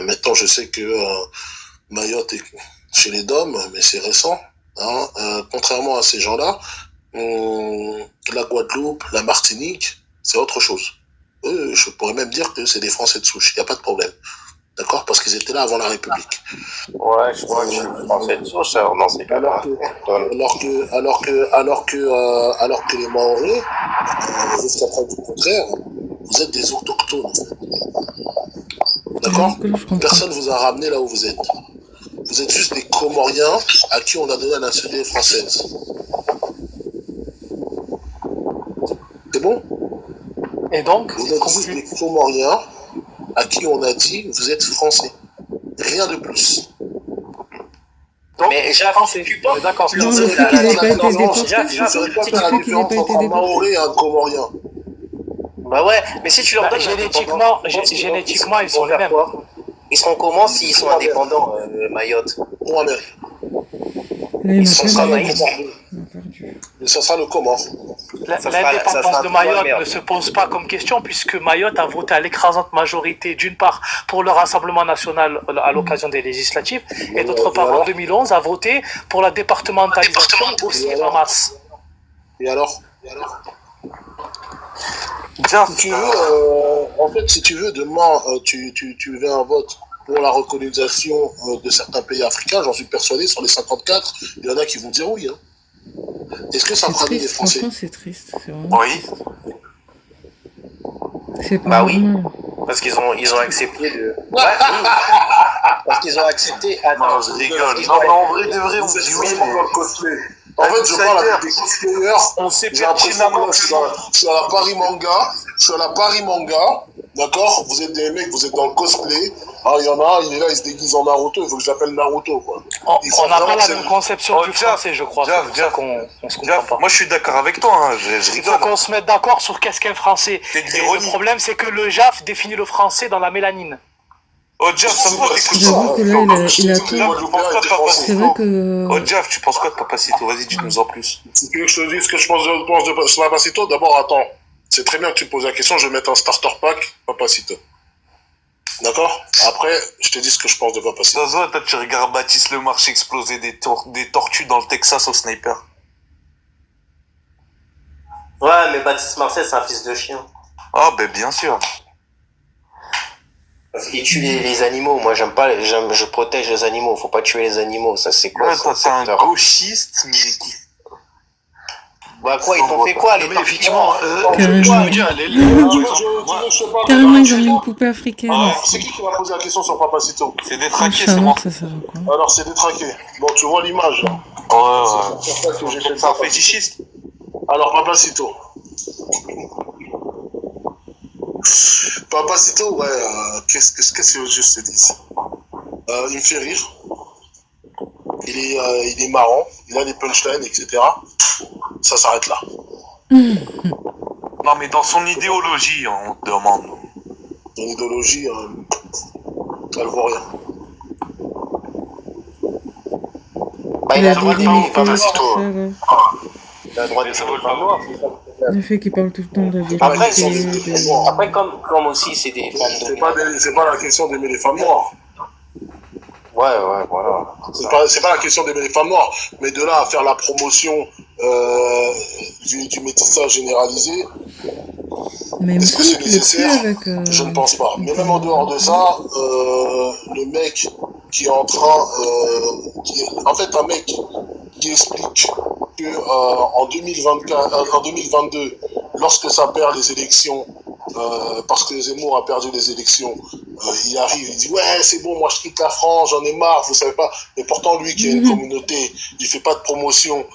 maintenant je sais que Mayotte est chez les DOM, mais c'est récent. Hein, contrairement à ces gens-là, la Guadeloupe, la Martinique, c'est autre chose. Eux, je pourrais même dire que c'est des Français de souche, il n'y a pas de problème. D'accord? Parce qu'ils étaient là avant la République. Ouais, je crois que je suis Français de souche, dans ces cas-là. Alors que les Mahorais, jusqu'à preuve du contraire, vous êtes des autochtones. D'accord? Personne ne vous a ramené là où vous êtes. Vous êtes juste des Comoriens à qui on a donné la nationalité française. C'est bon? Et donc, vous êtes juste des Comoriens à qui on a dit vous êtes français. Rien de plus. Donc, mais Jaf, tu penses d'accord. Non, le fait qu'ils n'aient pas été déportés, la différence entre un Maoré et un Comorien. Bah ouais, mais si tu leur donnes génétiquement, ils sont les mêmes. Ils seront comment s'ils sont indépendants, Mayotte? Ou Amérique. Ils seront Mais ça sera le Comore. L'indépendance de Mayotte ne se pose pas comme question puisque Mayotte a voté à l'écrasante majorité, d'une part pour le Rassemblement National à l'occasion des législatives et d'autre part en 2011 a voté pour la départementalisation aussi en masse. Et alors si tu veux, demain, tu veux un vote pour la recolonisation de certains pays africains, j'en suis persuadé, sur les 54, il y en a qui vont dire oui. Hein. Est-ce que ça fera des Français? Franchement, c'est triste. C'est vraiment triste. C'est pas normal. Parce qu'ils ont accepté de... Parce qu'ils ont accepté... Non, je rigole. Non, mais en vrai, de vrai, on dit oui. En fait, je parle avec des cosplayers. On sait J'ai l'impression pertinemment que je suis à la Paris Manga. Je suis à la Paris Manga. D'accord? Vous êtes des mecs, vous êtes dans le cosplay. Ah, il y en a un, il est là, il se déguise en Naruto. Il faut que je l'appelle Naruto, quoi. On n'a pas la même conception du français, je crois. C'est pour ça qu'on se comprend pas. Moi, je suis d'accord avec toi. Hein. Il faut qu'on se mette d'accord sur qu'est-ce qu'est un français. Et le problème, c'est que le JAF définit le français dans la mélanine. Oh, Jeff, ça va, t'écoutes ça. J'avoue que là, il a tout. C'est vrai que... Oh, Jeff, tu penses quoi de Papacito? Vas-y, dis-nous en plus. Si tu veux que je te dise ce que je pense de Papacito, d'abord, attends. C'est très bien que tu me poses la question, je vais mettre un starter pack Papacito. D'accord? Après, je te dis ce que je pense de Papacito. Ça se voit, toi, tu regardes Baptiste Le Marché exploser des tortues dans le Texas au sniper. Ouais, mais Baptiste Marcel, c'est un fils de chien. Ah, ben bien sûr. Parce qu'il tue les animaux. Moi, je protège les animaux. Faut pas tuer les animaux. Ça, c'est quoi? Ouais, toi, t'es un gauchiste, mais qui... Bah quoi, ils t'ont fait quoi, les mais effectivement, Carrément, ils ont mis une poupée africaine. C'est qui m'a posé la question sur Papacito? C'est détraqué, c'est moi. Ça sert à quoi? Alors, c'est détraqué. Bon, tu vois l'image, là. Ouais. C'est un fétichiste. Alors, Papacito. Papacito, ouais, qu'est-ce que je te dis? Il me fait rire. Il est marrant. Il a des punchlines, etc. Ça s'arrête là. Non, mais dans son idéologie, on te demande. Son idéologie, elle vaut rien. Bah, il a le droit de parler, Papacito. Il a le droit de parler. Le fait qu'il parle tout le temps de la vérité. Après, comme aussi, c'est des fans de... C'est pas la question d'aimer les femmes noires. Ouais, voilà. C'est pas la question d'aimer les femmes noires, mais de là à faire la promotion du métissage généralisé, est-ce que c'est nécessaire? Je ne pense pas. Mais même en dehors de ça, le mec qui est en train... en fait, un mec qui explique que en 2022, lorsque ça perd les élections, parce que Zemmour a perdu les élections, il arrive, il dit ouais c'est bon, moi je quitte la France, j'en ai marre, vous savez pas. Mais pourtant lui qui a une communauté, il fait pas de promotion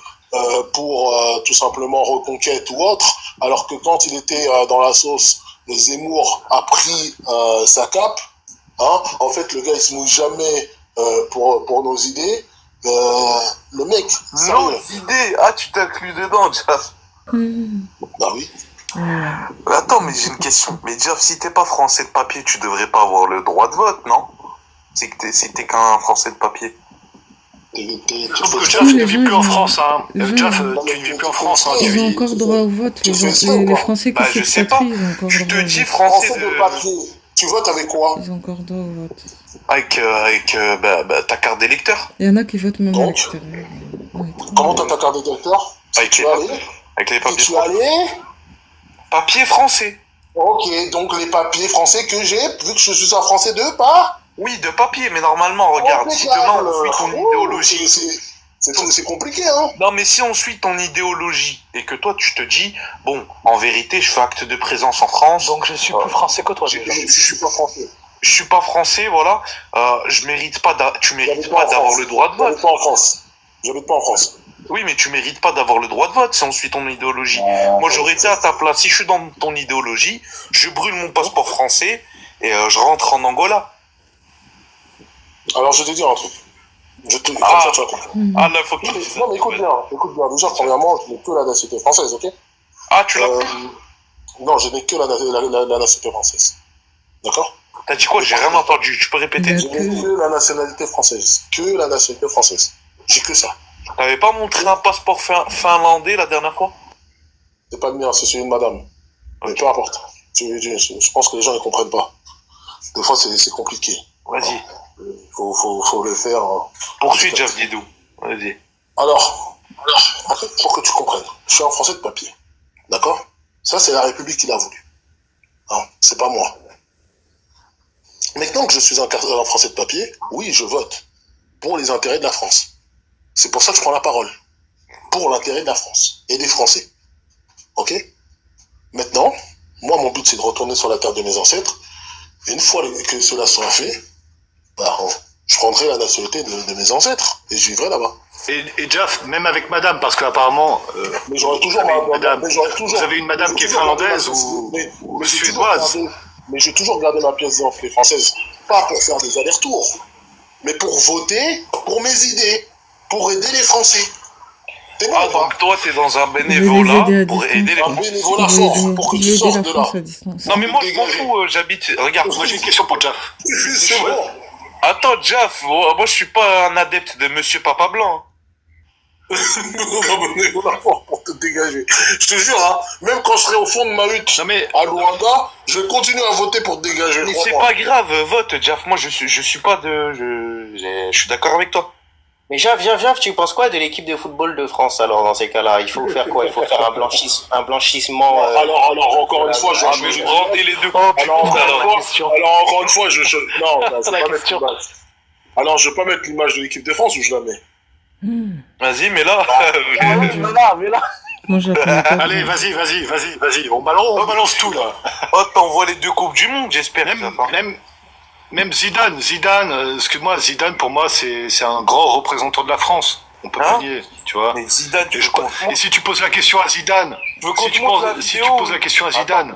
pour tout simplement Reconquête ou autre, alors que quand il était dans la sauce, Zemmour a pris sa cape. Hein, en fait le gars il se mouille jamais pour nos idées. Le mec, nos idées, ah tu t'inclus dedans, Jeff. Bah oui. Attends, mais j'ai une question. Mais Jeff, si t'es pas français de papier, tu devrais pas avoir le droit de vote, non? Si t'es qu'un français de papier. Sauf que Jeff ne vit plus en France, hein. Jeff, tu ne vis plus en France, hein. Ils ont encore droit au vote, les Français qui s'expatrient, ils ont encore droit au vote. Je te dis français de papier. Tu votes avec quoi? Ils ont encore droit au vote. Avec ta carte d'électeur. Il y en a qui votent même à l'extérieur. Comment t'as ta carte d'électeur? Avec les papiers. Tu es allé? Papier français. Ok, donc les papiers français que j'ai, vu que je suis un français de pas? Oui, de papier, mais normalement, regarde, si demain on suit ton idéologie... C'est compliqué, hein? Non, mais si on suit ton idéologie, et que toi tu te dis, bon, en vérité, je fais acte de présence en France... Donc je suis plus français que toi, déjà. Je suis pas français. Je suis pas français, voilà. Tu mérites pas d'avoir le droit de vote. J'habite pas en France. J'habite pas en France. Oui, mais tu mérites pas d'avoir le droit de vote si on suit ton idéologie. Moi, j'aurais été à ta place. Si je suis dans ton idéologie, je brûle mon passeport français et je rentre en Angola. Alors, je te dis un truc. Comme ça, tu vas comprendre. Ah, là, faut que tu dises ça. Non, mais écoute bien. Déjà, premièrement, je n'ai que la nationalité française, ok? Ah, tu l'as Non, je n'ai que la nationalité française. D'accord? T'as dit quoi? J'ai rien entendu. Tu peux répéter? Je n'ai que la nationalité française. Que la nationalité française. J'ai que ça. T'avais pas montré un passeport finlandais la dernière fois? C'est pas le mien, c'est celui de madame. Mais peu importe. Je pense que les gens ne comprennent pas. Des fois, c'est compliqué. Vas-y. Faut le faire. Poursuis, Jeff Didou. Vas-y. Alors, pour que tu comprennes, je suis un Français de papier. D'accord? Ça, c'est la République qui l'a voulu. Hein, c'est pas moi. Maintenant que je suis un Français de papier, oui, je vote pour les intérêts de la France. C'est pour ça que je prends la parole. Pour l'intérêt de la France et des Français. Ok? Maintenant, moi, mon but, c'est de retourner sur la terre de mes ancêtres. Et une fois que cela sera fait, je prendrai la nationalité de mes ancêtres et je vivrai là-bas. Et Jeff, même avec madame, parce qu'apparemment, mais j'aurais toujours madame. Vous avez une madame qui est finlandaise ou suédoise. Mais j'ai toujours gardé ma pièce d'identité française. Pas pour faire des allers-retours, mais pour voter pour mes idées, pour aider les Français. Ah, donc toi, t'es dans un bénévolat pour aider les Français. Un bénévolat fort, pour que tu sortes de là. Non, mais moi, je m'en fous, j'habite. Regarde, moi j'ai une question pour Jeff. C'est bon. Attends, Jeff, moi je suis pas un adepte de Monsieur Papa Blanc. Pour te dégager. Je te jure, hein, même quand je serai au fond de ma hutte à Luanda, je continue à voter pour te dégager. Mais c'est pas grave, vote, Jeff. Moi, je suis pas de. Je suis d'accord avec toi. Mais Jeff, tu penses quoi de l'équipe de football de France alors dans ces cas-là? Il faut faire quoi? Il faut faire un blanchissement. Alors encore une fois, je rendez les deux. Alors encore une fois, non, c'est pas mettre l'image. Alors je vais pas mettre l'image de l'équipe de France où je la mets. Vas-y, mais là. Moi, allez, vas-y. On balance tout là. Oh, t'envoies les 2 coupes du monde, j'espère. Même Zidane, excuse-moi, Zidane pour moi c'est un grand représentant de la France. On peut pas nier, tu vois. Mais Zidane, et si tu poses la question à Zidane, si tu poses la question à Zidane,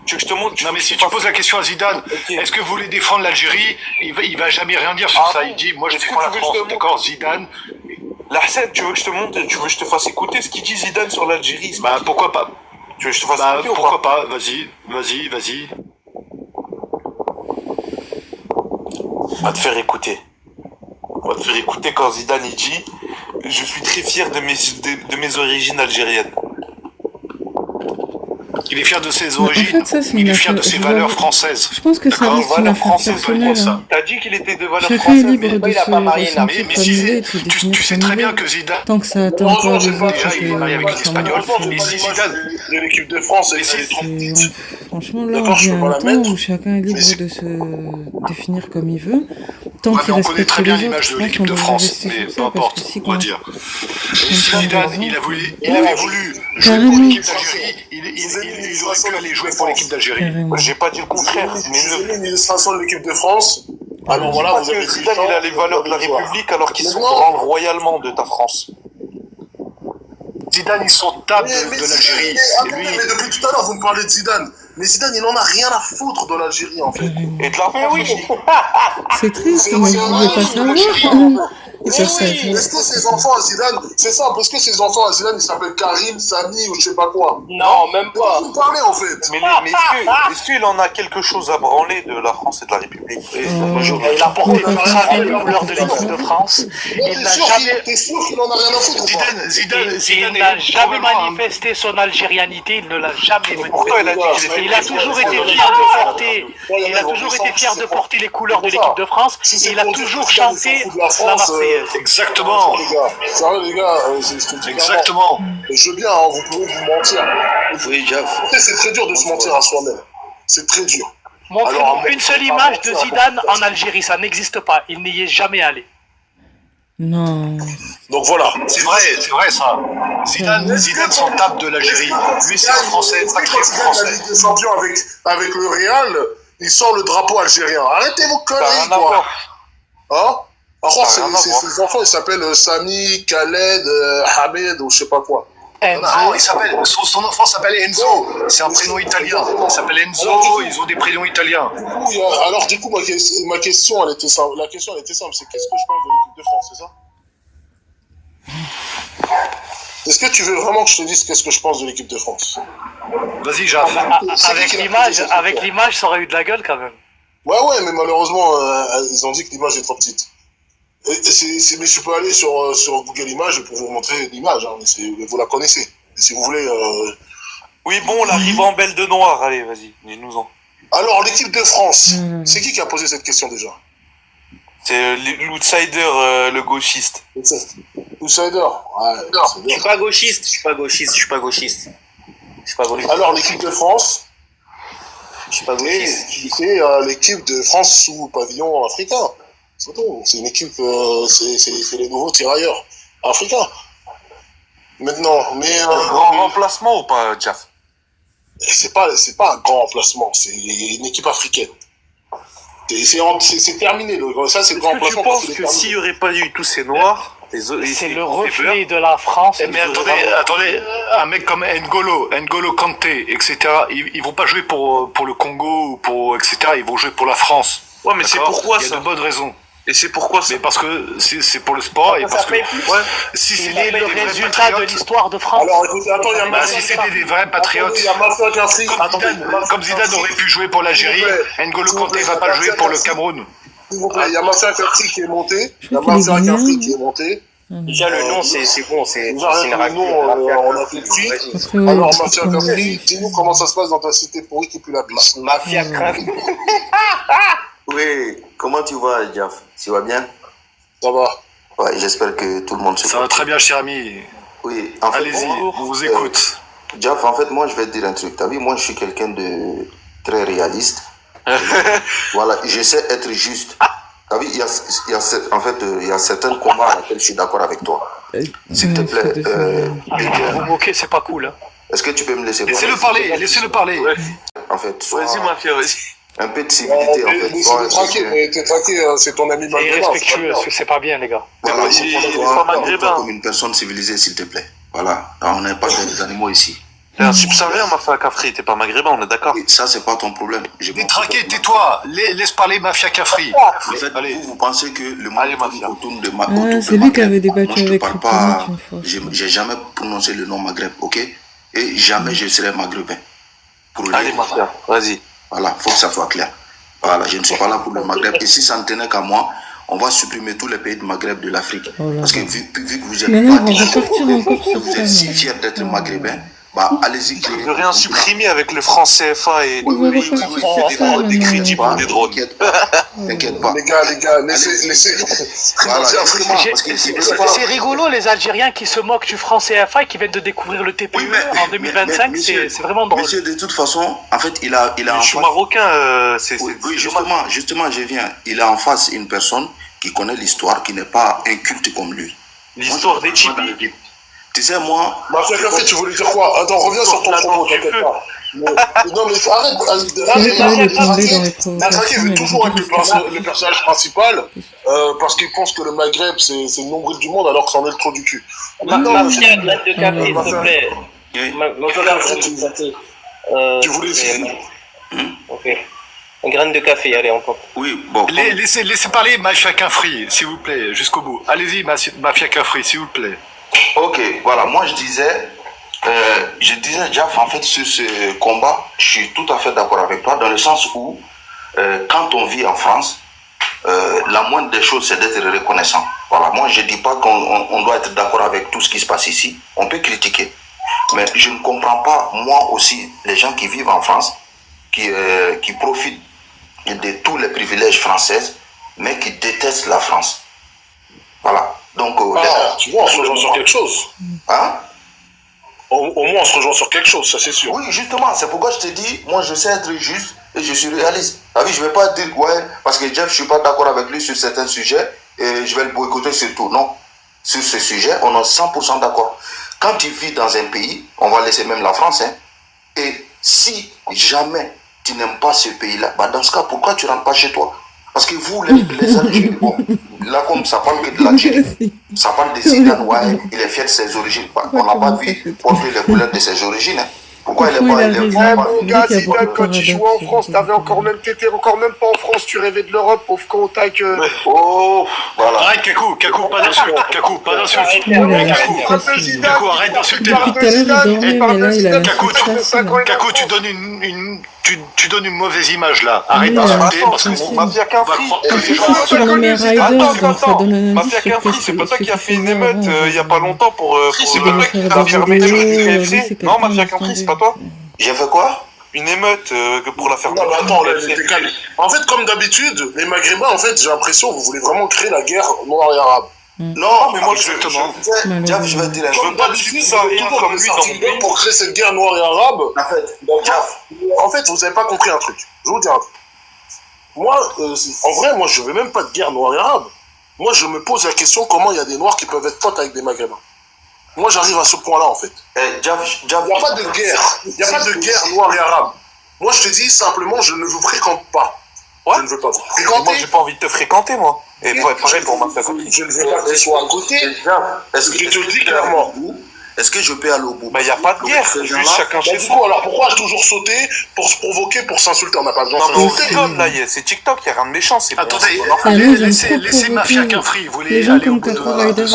tu veux que je te montre? Non mais si tu poses la question à Zidane, est-ce que vous voulez défendre l'Algérie? Il va jamais rien dire sur ça. Il dit moi je défends la France. D'accord, Zidane. Larsen, tu veux que je te montre? Tu veux que je te fasse écouter ce qu'il dit Zidane sur l'Algérie? Bah pourquoi pas? Tu veux que je te fasse écouter ou pourquoi pas? Vas-y. On va te faire écouter. Quand Zidane il dit « Je suis très fier de mes origines algériennes ». Il est fier de ses origines, il est fier de ses valeurs françaises. Je pense que ça reste une affaire personnelle. T'as dit qu'il était de valeurs françaises. Chacun est libre de se ressentir comme il est, de se définir sais très bien que Zidane... Tant que ça atteint pas les autres, il est marié avec une Espagnole. Et si Zidane... de l'équipe de France, franchement, là, on vient à un temps où chacun est libre de se définir comme il veut. Tant qu'il respecte les autres, je pense qu'on devrait rester sur ça, parce que si on dire. Zidane, il avait voulu jouer pour l'équipe d'Algérie, il aurait pu aller jouer pour l'équipe d'Algérie. J'ai pas dit le contraire. Mais l'illustration de l'équipe de France, alors voilà, vous avez Zidane, il a les valeurs de la République alors qu'ils sont branlés royalement de ta France. Zidane, ils sont tables de l'Algérie. Mais depuis tout à l'heure, vous me parlez de Zidane. Mais Zidane, il en a rien à foutre de l'Algérie, en fait. Et de la France aussi. C'est triste, mais vous ne pouvez pas savoir. Est-ce que ses enfants à Zidane, c'est ça, parce que ses enfants à Zidane, ils s'appellent Karim, Sami ou je sais pas quoi. Non, même pas. Vous parlez, en fait. Mais est-ce qu'il en a quelque chose à branler de la France et de la République? Il a porté les couleurs de l'équipe de France. Il n'a jamais... T'es sûr qu'il en a rien à foutre? Il n'a jamais manifesté son algérianité, il ne l'a jamais manifesté. Il a toujours été fier de porter les couleurs de l'équipe de France et il a toujours chanté la Marseillaise. Exactement. Sérieux, les gars, exactement. Je veux bien, hein, vous pouvez vous mentir. Oui, c'est très dur de se mentir à soi-même. C'est très dur. Montrez-moi une seule image de Zidane en Algérie, ça n'existe pas. Il n'y est jamais allé. Non. Donc voilà. C'est vrai ça. Zidane s'en tape de l'Algérie. Lui, c'est un Français, pas très français. La Ligue des Champions avec le Real, il sort le drapeau algérien. Arrêtez vos conneries, quoi. Hein? Par contre, ses enfants, ils s'appellent Sami, Khaled, Hamed ou je sais pas quoi. Non, son enfant s'appelle Enzo. C'est un prénom italien. Il s'appelle Enzo, ils ont des prénoms italiens. Alors, du coup, ma question, elle était simple. La question, elle était simple. C'est qu'est-ce que je pense de l'équipe de France, c'est ça? Est-ce que tu veux vraiment que je te dise qu'est-ce que je pense de l'équipe de France? Vas-y, Jacques. Avec l'image, ça aurait eu de la gueule quand même. Ouais, mais malheureusement, ils ont dit que l'image est trop petite. Mais je peux aller sur Google Images pour vous montrer l'image, hein, vous la connaissez. Et si vous voulez... Oui, bon, la ribambelle de noir, allez, vas-y, dis-nous-en. Alors, l'équipe de France, c'est qui a posé cette question déjà? C'est l'outsider, le gauchiste. Outsider? Ouais. Je suis pas gauchiste. Alors, l'équipe de France, je suis pas gauchiste. C'est l'équipe de France sous pavillon africain. C'est tout. C'est une équipe, c'est les nouveaux tirailleurs africains. Maintenant, mais... Un grand remplacement ou pas, Jeff? C'est pas un grand remplacement, c'est une équipe africaine. C'est terminé, ça c'est le grand remplacement. Tu penses que s'il n'y aurait pas eu tous ces noirs, C'est le reflet de la France. Mais attendez, un mec comme N'Golo Kanté, etc., ils vont pas jouer pour le Congo ou pour etc., ils vont jouer pour la France. Ouais, mais c'est pourquoi ça? Il y a de bonnes raisons. Et c'est pourquoi ça? Mais parce que c'est pour le sport et parce que si c'est le résultat de l'histoire de France. Alors, attends, si c'était des vrais patriotes, comme Zidane aurait pu jouer pour l'Algérie, N'Golo Kanté va pas jouer pour le Cameroun. S'il vous plaît, il y a Mafia Kafri qui est monté. Déjà, le nom, c'est bon, c'est une on a fait le prix. Alors, Mafia Kafri, dis-nous comment ça se passe dans ta cité pourrie qui pue la bise. Mafia Kafri. Oui, comment tu vas, Diaf? Tu vas bien? Ça va. Ouais, j'espère que tout le monde se Ça va très bien, cher ami. Oui, en fait, allez-y, on vous écoute. Diaf, en fait, moi, je vais te dire un truc. T'as vu, moi, je suis quelqu'un de très réaliste. Voilà, j'essaie d'être juste. T'as vu, il y a certains combats à lesquels je suis d'accord avec toi. S'il te plaît, vous moquez, c'est pas cool. Hein. Est-ce que tu peux me laisser parler? Laissez-le parler. Ouais. En fait, vas-y, Mafia, vas-y. Un peu de civilité, en fait. T'es traqué, c'est ton ami maghrébin. Irrespectueux, c'est pas bien, les gars. Voilà, il est pas maghrébin. Comme une personne civilisée, s'il te plaît. Voilà, on n'est pas des animaux ici. T'es un subsaharien, Mafia Kafri, t'es pas maghrébin, on est d'accord? Ça, c'est pas ton problème. Détraqué, tais-toi, laisse parler Mafia Kafri. En fait, vous pensez que le monde autour de Maghreb. C'est lui qui avait débattu avec Kryptonite une fois. J'ai jamais prononcé le nom Maghreb, ok? Et jamais je serai maghrébin. Allez, Mafia, vas-y. Voilà, faut que ça soit clair. Voilà, je ne suis pas là pour le Maghreb. Et si ça ne tenait qu'à moi, on va supprimer tous les pays de Maghreb de l'Afrique. Parce que vu que vous êtes si fiers d'être maghrébin, bah allez-y. Je veux rien supprimer avec le franc CFA et des crédits pour des drones. T'inquiète pas. Les gars, laissez. Voilà, c'est rigolo, les Algériens qui se moquent du franc CFA et qui viennent de découvrir le TPE en 2025, c'est vraiment drôle. Monsieur, de toute façon, en fait, il a je suis marocain, oui, justement, je viens. Il a en face une personne qui connaît l'histoire, qui n'est pas inculte comme lui. L'histoire des Tchipis. Tu sais, moi... Mafia Kafri, tu voulais dire quoi? Attends, reviens sur ton propos, t'inquiète pas. Non, mais arrête. Matraqué veut toujours être le personnage principal parce qu'il pense que le Maghreb, c'est le nombril du monde alors que c'en est le trou du cul. Mafia, graine de café, s'il te plaît. Tu voulais dire... Ok. Une graine de café, allez, on compte. Oui, bon. Laissez parler Mafia Kafri, s'il vous plaît, jusqu'au bout. Allez-y, Mafia Kafri, s'il vous plaît. Ok, voilà, moi je disais, Diaf, en fait, sur ce combat, je suis tout à fait d'accord avec toi, dans le sens où, quand on vit en France, la moindre des choses, c'est d'être reconnaissant. Voilà, moi je ne dis pas qu'on doit être d'accord avec tout ce qui se passe ici, on peut critiquer. Mais je ne comprends pas, moi aussi, les gens qui vivent en France, qui profitent de tous les privilèges français, mais qui détestent la France. Voilà. Donc, tu vois, on se rejoint sur quelque chose. Hein? Au moins, on se rejoint sur quelque chose, ça c'est sûr. Oui, justement, c'est pourquoi je te dis, moi je sais être juste et je suis réaliste. Ah oui, je ne vais pas dire, ouais, parce que Jeff, je ne suis pas d'accord avec lui sur certains sujets et je vais le boycotter sur tout. Non. Sur ce sujet, on est 100% d'accord. Quand tu vis dans un pays, on va laisser même la France, hein, et si jamais tu n'aimes pas ce pays-là, bah dans ce cas, pourquoi tu ne rentres pas chez toi? Parce que vous, les Algériens, bon, là, comme ça parle que de l'Algérie, ça parle de Zidane, ouais, il est fier de ses origines. On n'a pas vu porter les couleurs de ses origines. Hein. Pourquoi il est pas... Mon gars, Zidane, quand tu jouais en France, t'étais encore même pas en France, tu rêvais de l'Europe, pauvre con, t'as que... Oh, voilà. Arrête, Kakou, pas d'insulte. Kakou, arrête d'insulter. Kakou, tu donnes une mauvaise image là. Arrête d'insulter parce que Mafia Kafri. Mafia Kafri, c'est pas toi qui a fait une émeute il y a pas longtemps pour c'est pas toi qui a fermé le KFC. Non, Mafia Kafri, c'est pas toi. J'ai fait quoi? Une émeute pour la fermeture. Non, mais attends, en fait, comme d'habitude, les Maghrébins, en fait, j'ai l'impression que vous voulez vraiment créer la guerre noire et arabe. Non, mais moi, je vais te dire, je veux pas du tout comme lui dans mon pays pour créer cette guerre noire et arabe. En fait, vous n'avez pas compris un truc. Je vous dis un truc. Moi, en vrai, moi, je veux même pas de guerre noire et arabe. Moi, je me pose la question comment il y a des Noirs qui peuvent être potes avec des Maghrébins. Moi, j'arrive à ce point-là, en fait. Il n'y a pas de guerre. Il n'y a pas de guerre noire et arabe. Moi, je te dis simplement, je ne vous fréquente pas. Ouais. Je ne veux pas vous fréquenter. Moi, j'ai pas envie de te fréquenter, moi. Et pareil pour Mafia Capri. Je ne veux pas qu'ils soient à côté. Est-ce que je te le dis clairement. Est-ce que je peux aller au bout? Il n'y a pas de guerre, juste chacun chez soi. Alors pourquoi toujours sauter pour se provoquer, pour s'insulter? On n'a pas besoin de s'insulter. Non, là, c'est TikTok, il n'y a rien de méchant. Attendez, laissez Mafia Capri, vous voulez aller au bout de...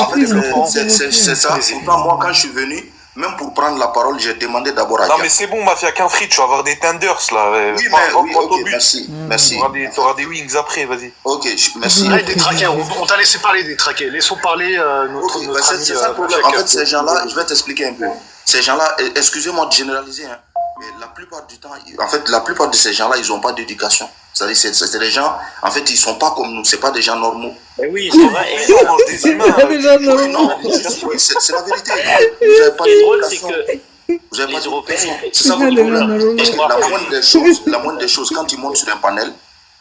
C'est ça. Pourtant, moi, quand je suis venu, même pour prendre la parole, j'ai demandé d'abord à Non, mais c'est bon, Mafia Capri, tu vas avoir des tenders là. Oui, mais ok, merci. Merci. Tu auras des wings après, vas-y. Ok, merci. Des traqués, on t'a laissé parler des traqués. Laissons parler notre ami. C'est ça le problème. En fait, ces gens-là, je vais t'expliquer un peu. Ces gens-là, excusez-moi de généraliser, hein, mais la plupart du temps, en fait, la plupart de ces gens-là, ils n'ont pas d'éducation. C'est-à-dire, c'est des gens, en fait, ils sont pas comme nous, c'est pas des gens normaux. Mais oui, c'est vrai. Et on mange des humains. C'est la vérité. Vous n'avez pas d'éducation. Vous avez pas d'éducation. C'est ça votre problème. Parce que la moindre des choses, quand tu montes sur un panel,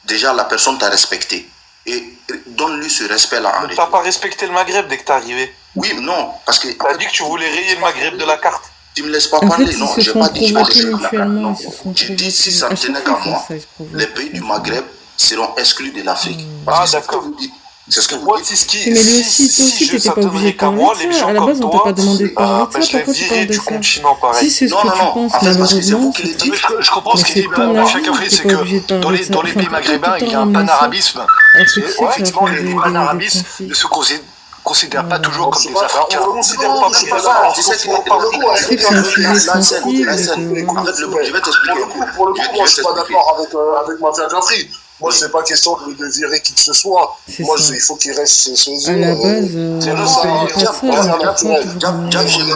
déjà la personne t'a respecté. Et donne-lui ce respect-là. Mais t'as pas respecté le Maghreb dès que t'es arrivé. Oui, non, parce que... T'as dit que tu voulais rayer le Maghreb de la carte. Tu me laisses pas parler, non, j'ai pas dit que je vais laisser la carte. Non, j'ai dit si ça ne tenait qu'à moi, les pays du Maghreb seront exclus de l'Afrique. Ah, d'accord. C'est ce que vous dites. Mais lui aussi, toi aussi, t'étais pas obligé de parler de ça. À la base, on t'a pas demandé de parler de ça. Pourquoi tu parles de ça? Si c'est ce que tu penses, malheureusement, je comprends ce qu'il dit, Mafia Capri, c'est que dans les pays maghrébins, il y a un panarabisme. Effectivement, les panarabistes ne se considèrent pas toujours comme des Africains. On ne considère pas comme ça. Tu sais je vais t'expliquer. Pour le coup, moi, je suis pas d'accord avec Mafia Capri. Moi, c'est pas question de virer qui que ce soit. Moi, il faut qu'il reste chez eux. À la base,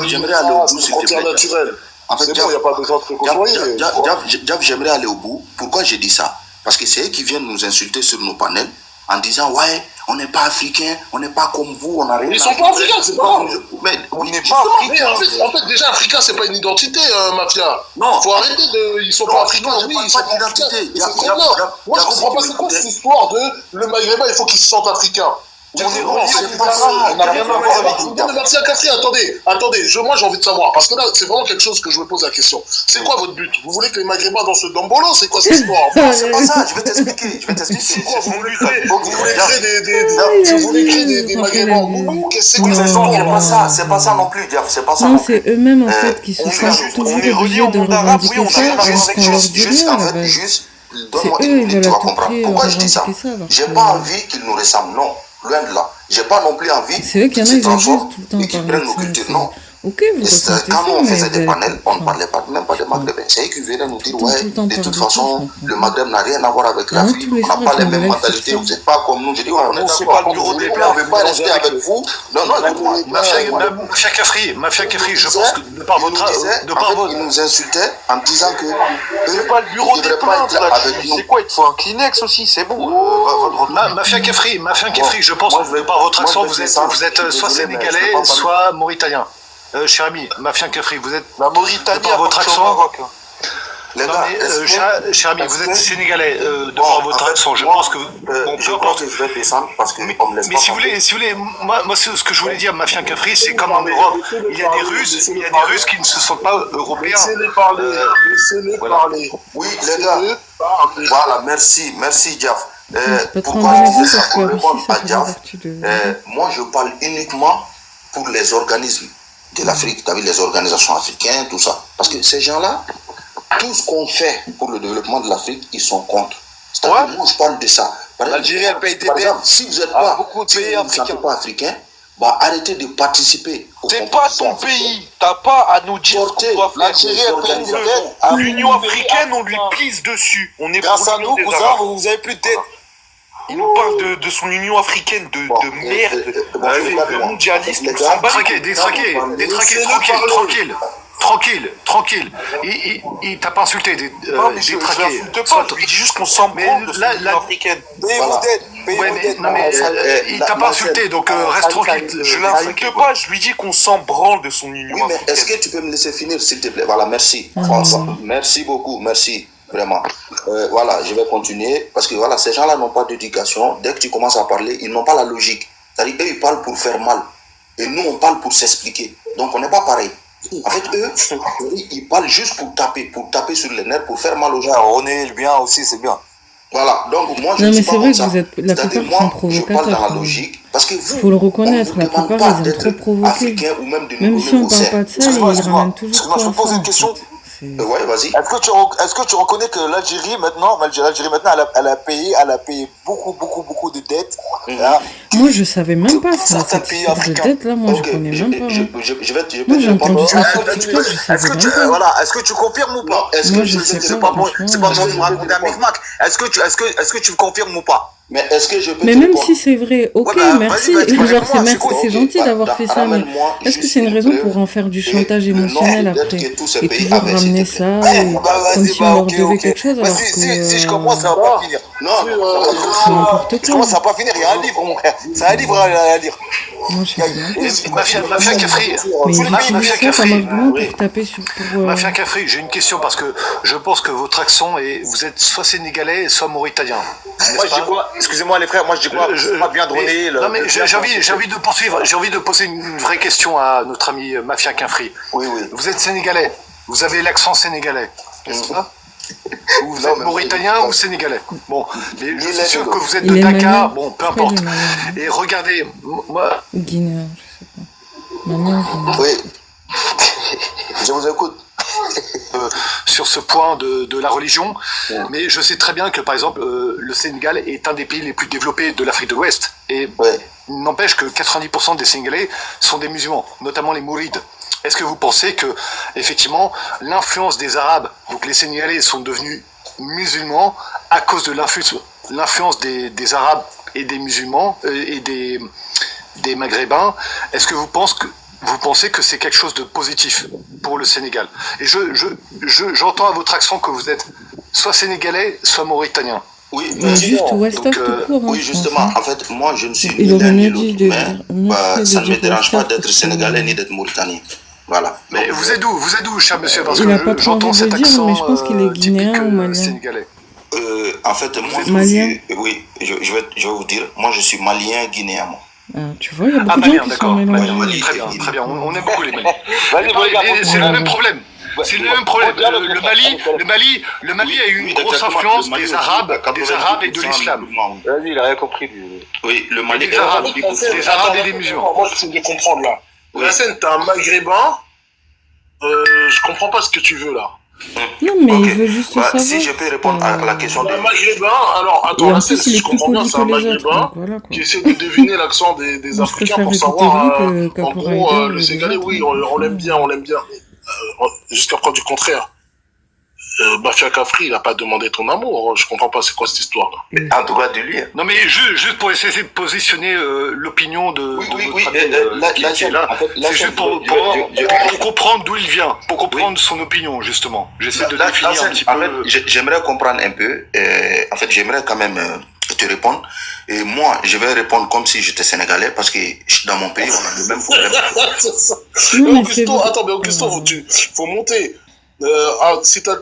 j'aimerais aller au bout, s'il te plaît. Naturel. En fait, il n'y a pas besoin de se côtoyer. J'aimerais aller au bout. Pourquoi j'ai dit ça? Parce que c'est eux qui viennent nous insulter sur nos panels en disant ouais, on n'est pas africain, on n'est pas comme vous, on a rien. Ils sont pas africains, c'est pas grave. Mais on n'est pas africain. En fait, déjà, africain, c'est pas une identité, Mafia. Non. Faut arrêter de. Ils sont pas africains, oui, ils sont pas d'identité. Moi, je comprends pas, c'est quoi cette histoire de le Maghrébin, il faut qu'il se sente africain. On n'a rien à voir avec Mafia Capri, attendez, moi j'ai envie de savoir, parce que là, c'est vraiment quelque chose que je me pose la question. C'est quoi votre but? Vous voulez que les Maghrébins dansent le Dombolo? C'est quoi cette histoire? C'est pas ça, je vais t'expliquer. C'est quoi? Vous voulez créer des Maghrébins? C'est quoi? C'est pas ça non plus, Diaf, c'est pas ça. Non, c'est eux-mêmes en fait qui se sentent toujours obligés de revendiquer ça, alors qu'on leur dit rien à la base. C'est eux, ils veulent à tout prix revendiquer ça. J'ai pas envie qu'ils nous ressemblent, non. Loin de là. J'ai pas non plus envie c'est vrai qu'il y en a, ils abusent tout le temps et qu'ils prennent nos cultures. Non. Ok, vous ressentez quand ça, on faisait mais des panels, on ne parlait même pas des Maghrébins. C'est eux qui venaient nous dire, ouais, de toute façon, le Maghreb n'a rien à voir avec l'Afrique. On n'a pas les mêmes mentalités. Vous n'êtes pas comme nous. J'ai dit, ouais, on est pas le bureau des plans, on ne veut pas rester avec vous. Non, Mafia Capri, je pense que de par votre... Ils nous insultaient en disant que... C'est pas le bureau des plaintes, là. C'est quoi? Il te faut un Kleenex aussi, c'est bon. Mafia Capri, je pense que de par votre accent, vous êtes soit sénégalais, soit mauritanien. Cher ami, Mafia Capri, vous êtes... La Mauritanie, par votre accent... Les gars, cher ami, vous êtes sénégalais de par votre accent. Je pense que... je pense que je vais descendre parce qu'on me laisse pas. Mais si vous voulez, moi ce que je voulais dire, Mafia Capri, c'est comme en Europe, il y a des Russes qui ne se sentent pas européens. Laissez-les parler. Oui, les gars. Voilà, merci, Diaf. Pourquoi je disais ça pour répondre à Diaf? Moi, je parle uniquement pour les organismes de l'Afrique, tu as vu, les organisations africaines, tout ça. Parce que ces gens-là, tout ce qu'on fait pour le développement de l'Afrique, ils sont contre. C'est-à-dire que moi, je parle de ça. L'Algérie, elle paye des dettes. Par exemple, si vous n'êtes pas, pas africain, bah, arrêtez de participer. C'est pas ton pays. T'as pas à nous dire ce qu'on doit faire. L'Algérie, elle paye des dettes. L'Union africaine, on lui pisse dessus. On est grâce à nous, vous avez plus de dettes. Il nous parle de son Union africaine de merde, de mondialiste. Tranquille. Il t'a pas insulté, détraqué. Il dit juste qu'on s'en branle de son Union africaine. Il t'a pas insulté, donc reste tranquille. Je l'insulte pas, je lui dis qu'on s'en branle de son Union africaine. Mais est-ce que tu peux me laisser finir, s'il te plaît? Voilà, merci. François, merci beaucoup, merci. Vraiment. Voilà, je vais continuer. Parce que voilà, ces gens-là n'ont pas d'éducation. Dès que tu commences à parler, ils n'ont pas la logique. C'est-à-dire, eux, ils parlent pour faire mal. Et nous, on parle pour s'expliquer. Donc, on n'est pas pareil. En fait, eux, ils parlent juste pour taper sur les nerfs, pour faire mal aux gens. On est bien aussi, c'est bien. Voilà, donc moi je Non, ne mais dis pas c'est vrai comme que ça. vous êtes, la C'est-à-dire plupart sont moi, je parle provocateurs. dans la logique, parce que vous, Faut le on ne reconnaître, vous la demande plupart, pas ils aiment trop d'être provoquer. africain ou même de nous Même donner si on vos parle serres. pas de ça, ils ramènent toujours Excuse-moi, je ça vous pose en une question. fait. Ouais, vas-y. Est-ce que tu reconnais que l'Algérie maintenant, elle a payé beaucoup de dettes. Hein, Moi, je savais même pas ça. certains Cette pays histoire de africains. dette, là, moi, je Ok, connais même pas. Hein. je vais te Moi, j'ai répondre. entendu ça sur Est-ce TikTok, je savais même pas. voilà, est-ce que tu confirmes ou pas? Non, est-ce Moi, que je je sais te pas, réponds? C'est pas franchement. moi qui me raconte un micmac. Est-ce que tu confirmes ou pas? Mais est-ce que je peux Mais te même répondre? si c'est vrai, ok, Ouais, bah, merci. vas-y, Genre, réponds-moi, c'est c'est merci, quoi? c'est Ok, gentil d'avoir fait ça, mais ramène-moi est-ce que juste c'est une une raison preuve pour en faire du et chantage le nombre émotionnel de dettes après que tous ces et pays toujours avaient, s'il ramener te plaît. ça et Bah comme vas-y, si on leur ok, devait ok. quelque chose alors que Si je commence, ça va pas finir. Non, c'est n'importe Je commence, ça quoi. va pas finir, il y a un livre, mon frère. C'est un livre à lire. Moi, je sais pas. Mafia Cafri, Mais ils Mafia utilisent ça comme Cafri, argument oui. pour taper sur... pour, Mafia Cafri, j'ai une question parce que je pense que votre accent est, vous êtes soit sénégalais, soit mauritanien. Moi, je dis quoi? Excusez-moi, les frères, moi, je dis quoi? Pas bien donné. Non mais j'ai envie de poursuivre, j'ai envie de poser une vraie question à notre ami Mafia Cafri. Oui. Vous êtes sénégalais, vous avez l'accent sénégalais, n'est-ce pas? Ou vous êtes mauritanien ou sénégalais. Bon, je suis sûr que vous êtes de Il est Dakar, malien. bon, peu Pourquoi il importe. est malien? Et regardez, moi, Guinéen, je sais pas. Malien, Guinéen. Oui. Je vous écoute. sur ce point de la religion, mais je sais très bien que par exemple le Sénégal est un des pays les plus développés de l'Afrique de l'Ouest et il n'empêche que 90% des Sénégalais sont des musulmans, notamment les mourides. Est-ce que vous pensez que effectivement l'influence des Arabes, donc les Sénégalais sont devenus musulmans à cause de l'influence des Arabes et des musulmans et des Maghrébins? Est-ce que vous pensez que c'est quelque chose de positif pour le Sénégal? Et j'entends à votre accent que vous êtes soit sénégalais, soit mauritanien. Oui, juste Westhoff tout court. oui, justement, en fait, moi, je ne suis Il ni aurait l'un ni mieux dit l'autre, mais ça ne me dérange pas Westhoff d'être parce sénégalais que- ni d'être mauritanien. Voilà. Mais Donc, vous êtes où, cher monsieur? Parce Il que a pas trop j'entends envie de cet le dire, accent mais je pense qu'il est guinéen typique ou malien. sénégalais. en fait, moi, Malien. oui, je vais vous dire, moi, je suis malien, guinéen, moi. Ah, tu vois, il y a beaucoup de malien, gens qui sont d'accord. mélangés. Très bien, on aime beaucoup les Maliens. Vas-y, Pareil, regarde, c'est le Ouais, même ouais. problème. C'est le même problème. Le Mali a eu une grosse influence des Arabes et de l'islam. Vas-y, il a rien compris. Oui, le Mali. Des Arabes et des musulmans. Moi, j'essaie de comprendre là. Racine, t'es un maghrébin. Je comprends pas ce que tu veux là. Non, mais Ok. il veut juste Bah, savoir. si je peux répondre à la question Un de... maghrébin, alors Et attends, en Racine, plus, si il est je plus comprends bien, poli c'est un que les autres. maghrébin Donc voilà, quoi. qui essaie de deviner l'accent des Moi, je Africains préfère pour écouter savoir. lui que En Capo gros, Rider le et Sénégalais, les oui, autres. on l'aime bien. Jusqu'à preuve du contraire. Mafia Cafri, il a pas demandé ton amour. Je comprends pas, c'est quoi cette histoire là? En tout cas, de lui. Non mais juste pour essayer de positionner l'opinion de Oui, votre ami qui est là. C'est juste pour comprendre d'où il vient, pour comprendre son opinion justement. J'essaie de définir un petit peu. En fait, j'aimerais comprendre un peu. En fait, j'aimerais quand même te répondre. Et moi, je vais répondre comme si j'étais sénégalais parce que dans mon pays, on a le même problème. C'est ça. Non, mais Augusto, c'est- attends, mais Augusto, faut monter. Si t'as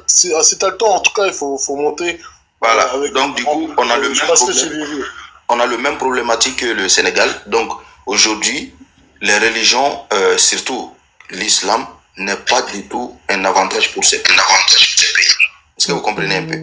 le temps, en tout cas, il faut monter. Voilà. Donc, du coup, on a le Je même pense que c'est problème. vieux. On a le même problématique que le Sénégal. Donc, aujourd'hui, les religions, surtout l'islam, n'est pas du tout un avantage pour ces pays. Est-ce que vous comprenez un peu?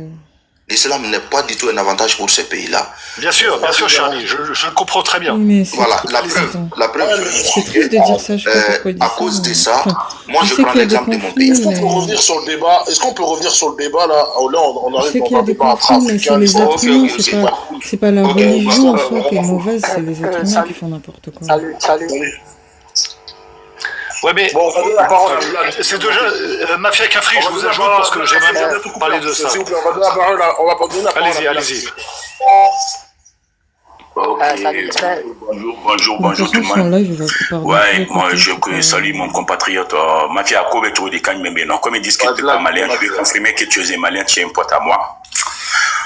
L'islam n'est pas du tout un avantage pour ces pays-là. Bien sûr, Charlie, je le comprends très bien. Oui, mais c'est Voilà, triste, la attends. preuve. C'est triste de dire ça, je sais pas pourquoi il dit à ça. cause de mais- ça, enfin, moi je je sais prends qu'il y a des l'exemple de mon conflits, pays. Est-ce qu'on peut mais- revenir sur le débat? Est-ce qu'on peut revenir sur le débat là? Oh, là, on Je arrive sais dans qu'il y a un des débat conflits, mais c'est les intra-africain. êtres humains, ok, c'est pas la Ok, religion en bah, soi qui est mauvaise, c'est les êtres humains qui font n'importe quoi. Salut. Ouais mais Bon, on va donner la parole. c'est déjà Mafia Cafri, je vous ajoute parce que j'aimerais bien parler de ça. S'il vous plaît, on va donner la parole. On va pas donner la parole. Allez-y. Ok. Salut, Bonjour De toute tout façon, le son monde. live, il va parler. Ouais, moi je salue mon compatriote Mafia Kobe Tour de Kagne non, comme il discute comme malien, je vais confirmer que tu es un malien, tu es un pote à moi.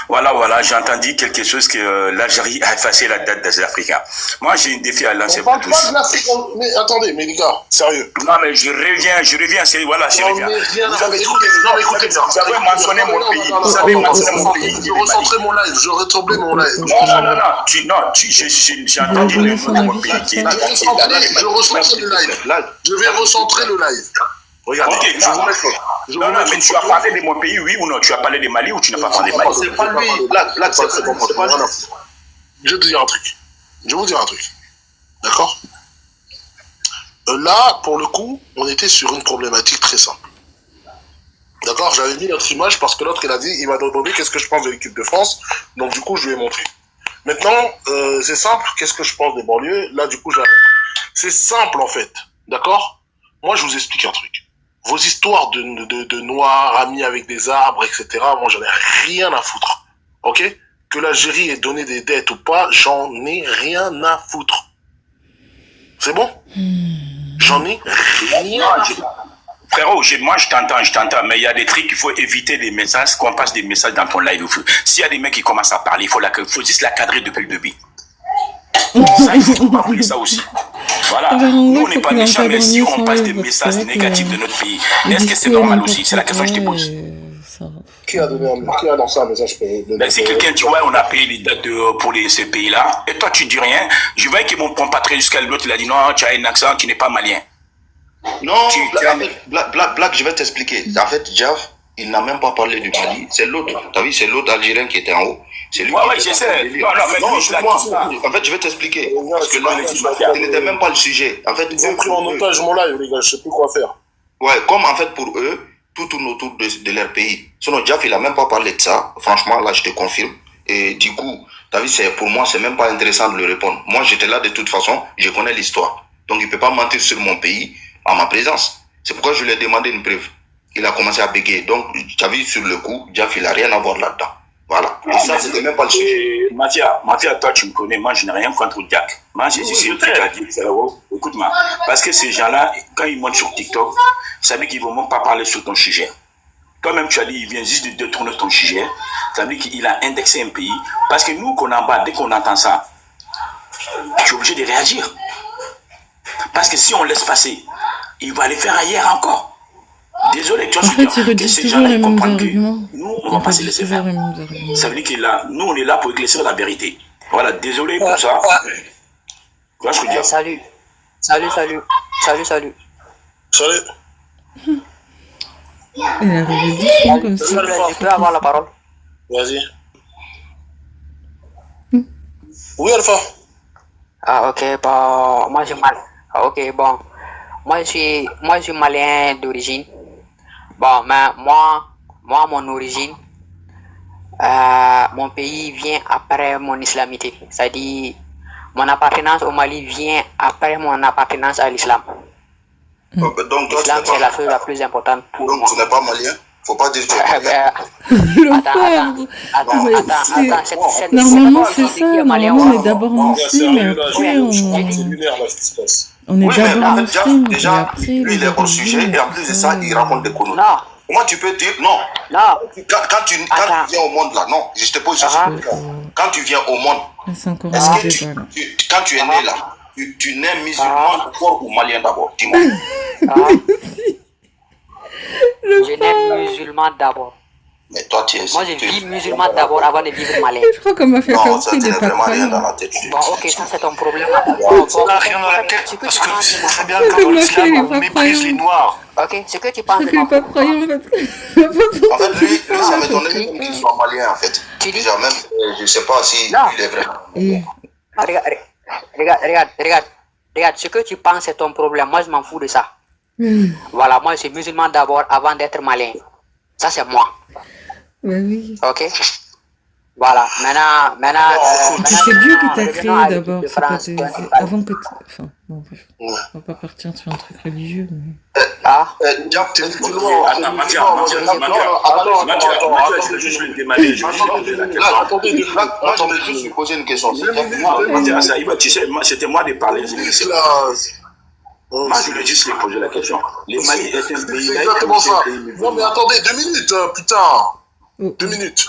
Voilà, j'ai entendu quelque chose que l'Algérie a effacé la date des Africains. Moi, j'ai un défi à lancer On pour parle tous. pas de l'Afrique. Mais attendez, mais les gars, sérieux. Non, mais je reviens, je reviens. Vous avez écouté, non, mais écoutez, Vous avez mentionné mon pays. Vous avez mentionné mon pays. Je recentrais mon live, je retremblais mon live. Non, j'ai entendu le nom de mon pays qui est Je recentrais le live. Je vais recentrer le live. Regardez, Ok, non, mais tu as parlé de mon pays, oui ou non? Tu as parlé de Mali ou tu n'as pas parlé de Mali? C'est pas lui. Black, c'est pas lui. Je vais te dire un truc. Je vais vous dire un truc. D'accord? Là, pour le coup, on était sur une problématique très simple. D'accord? J'avais mis notre image parce que l'autre, il a dit, il m'a demandé qu'est-ce que je pense de l'équipe de France. Donc, du coup, je lui ai montré. Maintenant, c'est simple. Qu'est-ce que je pense des banlieues? Là, du coup, j'arrête. C'est simple, en fait. D'accord? Moi, je vous explique un truc. Vos histoires de noirs, amis avec des arbres, etc., moi, j'en ai rien à foutre. Ok? Que l'Algérie ait donné des dettes ou pas, j'en ai rien à foutre. C'est bon? J'en ai rien à foutre. Frérot, moi je t'entends, mais il y a des trucs qu'il faut éviter des messages, qu'on passe des messages dans ton live. S'il y a des mecs qui commencent à parler, il faut juste la cadrer depuis le début. Ça, il faut pas oublier ça aussi. Voilà. Nous, on n'est pas méchants, mais si on passe des messages négatifs de notre pays, est-ce que c'est normal aussi? C'est la question que je te pose. Qui a lancé un message pour si quelqu'un dit, ouais, on a payé les dates pour ces pays-là, et toi, tu dis rien, je vois que mon compatriote jusqu'à l'autre, il a dit, non, tu as un accent qui n'est pas malien. Non, Black, je vais t'expliquer. En fait, Jaff, il n'a même pas parlé du Mali. C'est l'autre. T'as vu, c'est l'autre Algérien qui était en haut. C'est lui qui j'essaie. En fait, je vais t'expliquer. Parce que là, ce n'était même pas le sujet. En fait, ils ont pris en otage mon live, les gars. Je sais plus quoi faire. Ouais, comme en fait, pour eux, tout tourne autour de leur pays. Sinon, Jaff, il n'a même pas parlé de ça. Franchement, là, je te confirme. Et du coup, t'as vu, pour moi, c'est même pas intéressant de le répondre. Moi, j'étais là de toute façon. Je connais l'histoire. Donc, il ne peut pas mentir sur mon pays à ma présence. C'est pourquoi je lui ai demandé une preuve. Il a commencé à bégayer. Donc, tu as vu sur le coup, Jaff, il n'a rien à voir là-dedans. Voilà. Et ça, c'était même pas le sujet. Mathia, toi, tu me connais. Moi, je n'ai rien contre Jack. Moi, j'ai juste un truc à dire, frérot. Écoute-moi. Parce que ces gens-là, quand ils montent sur TikTok, ça veut dire qu'ils ne vont même pas parler sur ton sujet. Toi-même, tu as dit, il vient juste de détourner ton sujet. Ça veut dire qu'il a indexé un pays. Parce que nous, qu'on en bas, dès qu'on entend ça, tu es obligé de réagir. Parce que si on laisse passer, il va aller faire ailleurs encore. Désolé, tu vois ce que je veux dire. Ces gens-là, ils comprennent que nous, on ne va pas se laisser faire. Ça veut dire que nous, on est là pour éclaircir la vérité. Voilà, désolé pour ça. Tu vois ce que je veux dire. Salut. Il est arrivé doucement comme ça. Je peux avoir la parole? Vas-y. Oui, Alpha. Ah, ok, bon, moi je mal. Ok, bon. Moi je suis malien d'origine. Bon, mais moi, mon origine, mon pays vient après mon islamité. C'est-à-dire, mon appartenance au Mali vient après mon appartenance à l'islam. Donc, l'islam, c'est la chose la plus importante pour moi. Donc, tu n'es pas malien? Faut pas dire que tu es malien. Attends. Normalement, c'est ça. Normalement, on est d'abord musulman, mais après, on est d'abord musulman. Déjà, lui, il est hors sujet, et en plus de ça, il raconte des conneries. Comment tu peux dire non? Quand tu viens au monde là, non, je te pose juste une question. Quand tu viens au monde, est-ce que quand tu es né là, tu nais musulman d'abord ou malien d'abord? Dis-moi. Je nais musulman d'abord. Mais toi, tu es. Moi, je vis musulman d'abord avant de vivre malien. Je crois qu'on m'a fait penser des rien dans la tête. Bon, ok, ça c'est ton problème. Ça n'a rien dans la tête, parce que c'est très bien que dans l'islam, on méprise les noirs. Ok, ce que tu penses. Je ne pas croyant, en fait. En fait, lui, ça m'étonnerait même qu'il soit malien, en fait. Déjà, même, je ne sais pas si il est vraiment. Regarde, ce que tu penses, c'est ton problème. Moi, je m'en fous de ça. Voilà, moi, je suis musulman d'abord avant d'être malien. Ça, c'est moi. Oui. Ok. Voilà, maintenant. C'est Dieu qui t'a créé d'abord. Avant que. Enfin, bon, bref. On va pas partir sur un truc religieux. Mais... Attendez, je vais poser une question. Tu sais, c'était moi de parler. Moi, je voulais juste lui poser la question. Les Mali est un pays. C'est exactement ça. Non, mais attendez, 2 minutes, putain. 2 minutes.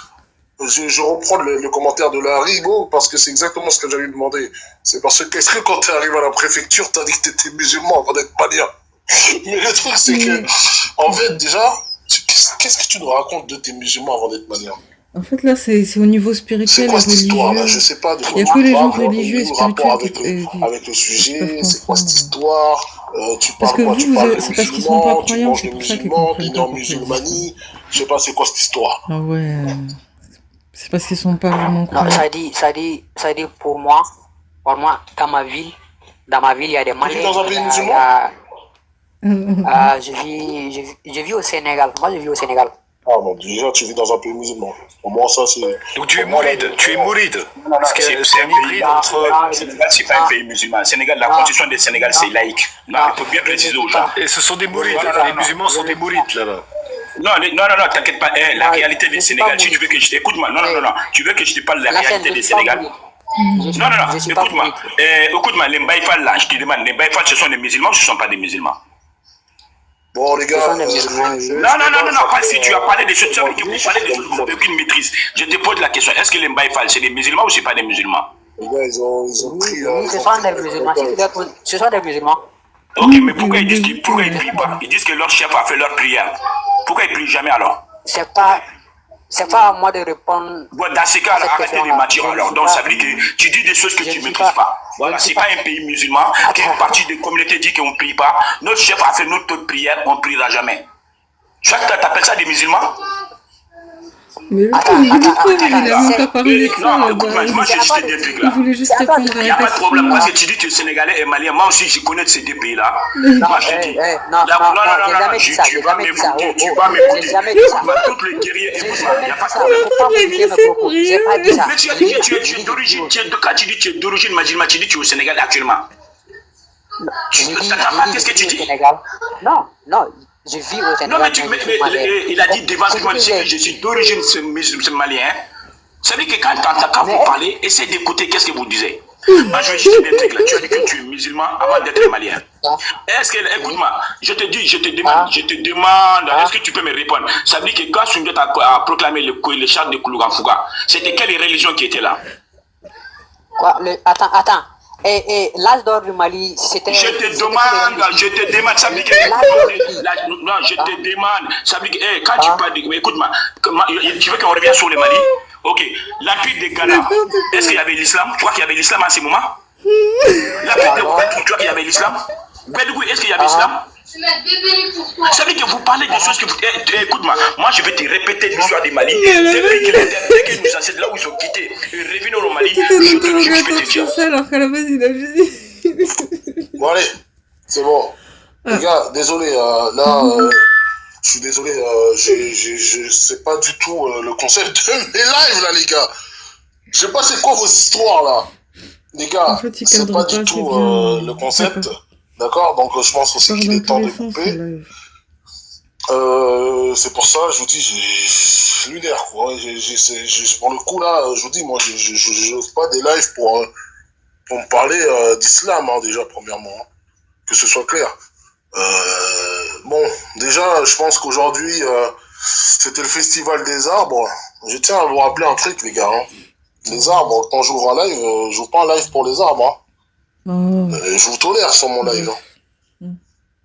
Je reprends le commentaire de la Rigo parce que c'est exactement ce que j'allais lui demander. C'est parce que, est-ce que quand t'es arrivé à la préfecture, t'as dit que t'étais musulman avant d'être malien? Mais le truc, c'est que, en fait, déjà, qu'est-ce que tu nous racontes de tes musulmans avant d'être malien? En fait, là, c'est au niveau spirituel et religieux. Je sais pas de quoi il n'y a que les gens religieux et spirituels avec le sujet. C'est quoi cette histoire? Tu Parce que parles quoi? Tu parles des c'est parce qu'ils sont pas musulmans, tu croyants, manges c'est des pour ça qu'ils musulmans, comprennent t'es né pas en pourquoi ils disent ça. musulmanie. Je sais pas c'est quoi cette histoire. Ah ouais. C'est parce qu'ils sont pas vraiment croyants. Non, ça dit pour moi, dans ma ville, il y a des Maliens. Tu vis dans un pays musulman? Je vis au Sénégal. Moi, je vis au Sénégal. Ah bon, déjà, tu vis dans un pays musulman. Pour moi, ça, c'est... Donc tu es mouride. Parce que c'est un hybride entre... Sénégal, c'est pas un pays musulman. Sénégal, la constitution du Sénégal, c'est laïque. Non, il faut bien préciser aux gens. Et ce sont des mourides. Les musulmans sont des mourides, là-bas. Non, t'inquiète pas. La réalité du Sénégal, si tu veux que je t'écoute-moi. Non. Tu veux que je te parle de la réalité du Sénégal? Non, écoute-moi. Écoute-moi, les Mbaïfal, là, je te demande, les Mbaïfal, ce sont des musulmans ou ce ne sont pas des musulmans? Bon, les gars... Non, pas si tu as parlé des choses, tu sais que vous parlez des choses, vous n'avez aucune maîtrise. Je te pose la question, est-ce que les Mbaïfal, c'est des musulmans ou c'est pas des musulmans? Les gars, ils ont pris... Ce sont des musulmans. Ce sont des musulmans. Ok, mais pourquoi ils disent pourquoi ils prient pas? Ils disent que leur chef a fait leur prière. Pourquoi ils prient jamais alors? C'est pas à moi de répondre. Bon, dans ces cas, arrêtez de mentir alors. Donc ça veut dire que tu dis des choses que tu ne maîtrises pas. Voilà, c'est pas un pays musulman qu'une partie des communautés dit qu'on ne prie pas. Notre chef a fait notre prière, on ne priera jamais. Tu appelles ça des musulmans? Mais il a même pas parlé de ça. Non, écoute-moi, moi je dis des trucs là. Il voulait juste répondre à la question. Il n'y a pas de problème, parce que tu dis que tu es sénégalais et malien. Moi aussi, je connais ces deux pays-là. Moi, je te dis. Non, j'ai jamais dit ça. Tu vas m'écouter. Toutes les guerriers, écoute-moi, il n'y a pas de problème. J'ai pas dit ça. Mais tu as dit que tu es d'origine. Quand tu dis que tu es d'origine musulmane, tu dis que tu es au Sénégal actuellement. Tu n'entends pas qu'est-ce que tu dis? Non. Je vis au Sénégal. Non, mais il a dit devant tout le monde que je suis d'origine malien. Ça veut dire que quand vous parlez, essayez d'écouter qu'est-ce que vous disiez. Moi, je vais juste des trucs là. Tu as dit que tu es musulman avant d'être malien. Est-ce que, écoute-moi, je te demande, est-ce que tu peux me répondre? Ça veut dire que quand Sundiata a proclamé le char de Koulouganfouga, c'était quelle religion qui était là? Quoi? Attends. Et l'âge d'or du Mali, c'était... Je te demande, ça veut dire que... Non, je te demande, ça veut dire que, quand tu parles de... Écoute-moi, tu veux qu'on revienne sur le Mali? Ok, l'empire de Ghana, est-ce qu'il y avait l'islam? Tu crois qu'il y avait l'islam en ce moment? L'empire de Ghana, tu crois qu'il y avait l'islam? Bédougou, est-ce qu'il y avait l'islam? Ça veut dire que vous parlez des choses que vous... Écoute-moi, moi je vais te répéter l'histoire du Mali. Dès que nous ancêtres là où ils ont quitté, ils reviennent au Mali, je vais te dire. Alors qu'à la base il a juste dit... Bon allez, c'est bon. Les gars, désolé, là, je suis désolé, je sais pas du tout le concept de mes lives là les gars. Je sais pas c'est quoi vos histoires là. Les gars, c'est pas du tout le concept. D'accord, donc je pense aussi qu'il est temps de couper. C'est pour ça, je vous dis, j'ai lunaire quoi. Pour le coup là, je vous dis, moi, je n'offre pas des lives pour me parler d'islam hein, déjà premièrement, hein, que ce soit clair. Bon, déjà, je pense qu'aujourd'hui, c'était le festival des arbres. Je tiens à vous rappeler un truc, les gars. Hein. Les arbres, quand j'ouvre un live, j'ouvre pas un live pour les arbres. Hein. Je vous tolère sur mon live. Hein.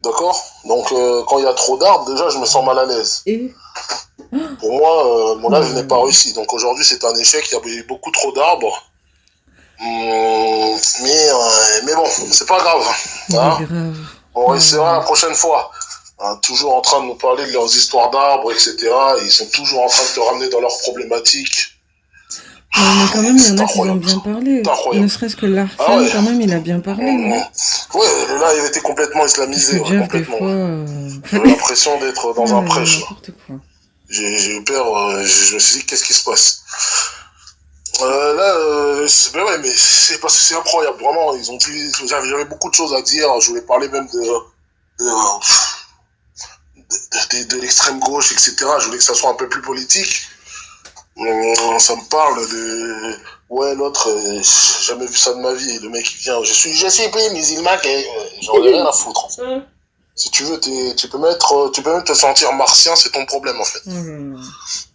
D'accord? Donc, quand il y a trop d'arbres, déjà, je me sens mal à l'aise. Pour moi, mon live n'est pas réussi. Donc, aujourd'hui, c'est un échec. Il y avait beaucoup trop d'arbres. Mais bon, c'est pas grave. Hein? On réussira la prochaine fois. Hein, toujours en train de nous parler de leurs histoires d'arbres, etc. Ils sont toujours en train de te ramener dans leurs problématiques. Mais quand même, il y en a qui ont bien parlé. Ne serait-ce que Larsen, quand même, il a bien parlé. Ouais, le live était complètement islamisé. Complètement. J'ai l'impression d'être dans un prêche. J'ai eu peur, je me suis dit, qu'est-ce qui se passe? Là, mais c'est incroyable, vraiment. Ils ont dit, j'avais beaucoup de choses à dire. Je voulais parler même de l'extrême gauche, etc. Je voulais que ça soit un peu plus politique. Ça me parle de... Ouais, l'autre, j'ai jamais vu ça de ma vie. Le mec, il vient, je suis pays musulman, j'en ai rien à foutre. En fait. Si tu veux, tu peux même te sentir martien, c'est ton problème, en fait.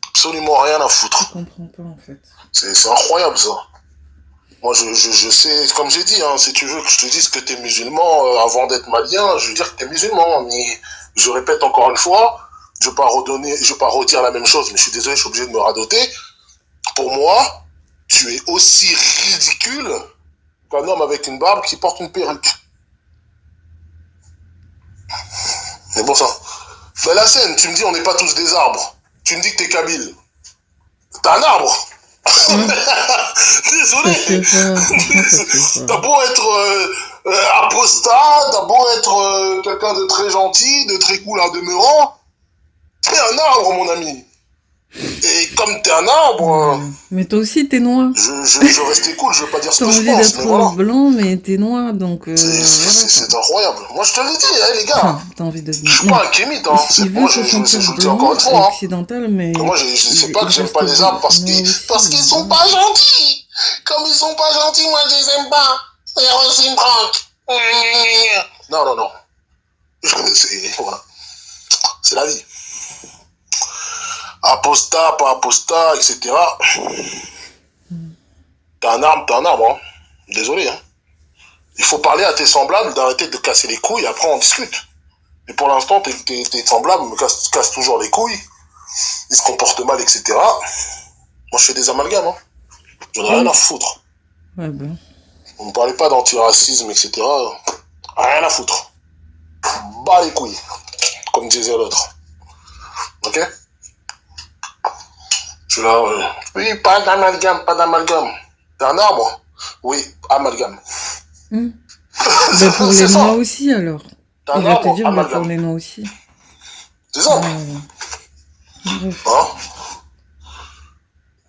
Absolument rien à foutre. Je comprends pas, en fait. C'est incroyable, ça. Moi, je sais, comme j'ai dit, hein, si tu veux que je te dise que t'es musulman avant d'être malien, je veux dire que t'es musulman. Mais je répète encore une fois, je vais pas redire la même chose, mais je suis désolé, je suis obligé de me radoter. pour moi, tu es aussi ridicule qu'un homme avec une barbe qui porte une perruque. Mais bon, ça. Ben, la scène, tu me dis, on n'est pas tous des arbres. Tu me dis que t'es Kabyle. T'es un arbre. Désolé. T'as beau être apostat, t'as beau être quelqu'un de très gentil, de très cool en demeurant, t'es un arbre, mon ami. Et comme t'es un arbre... Mais toi aussi, t'es noir. Je restais cool, je veux pas dire ce que je pense. T'as envie d'être voilà. Blanc, mais t'es noir, donc... c'est incroyable. Moi, je te le dis, hein, les gars. Enfin, t'as envie de... Je suis pas un kémite, hein. Moi, je le dis encore une fois. Occidental, mais... Moi, je sais pas que j'aime pas les arbres parce qu'ils sont pas gentils. Comme ils sont pas gentils, moi, je les aime pas. C'est aussi une branche. Non. Voilà. C'est la vie. Apostat, pas apostat, etc. T'as un arbre, hein. Désolé, hein. Il faut parler à tes semblables d'arrêter de casser les couilles, après on discute. Mais pour l'instant, tes semblables me cassent toujours les couilles, ils se comportent mal, etc. Moi, je fais des amalgames, hein. J'en ai rien à foutre. Ouais, ben. On ne parlait pas d'antiracisme, etc. Rien à foutre. Bas les couilles, comme disait l'autre. Ok? Je suis là, oui, pas d'amalgame. T'es un arbre? Oui, amalgame. Ben pour les noirs aussi, alors. Il va te dire, ben pour les noirs aussi. C'est ça. Hein?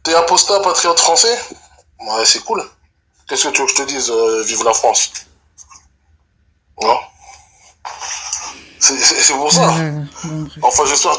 T'es apostat, patriote français? Ouais, c'est cool. Qu'est-ce que tu veux que je te dise? Vive la France. Non? C'est pour ça. Bon, enfin, j'espère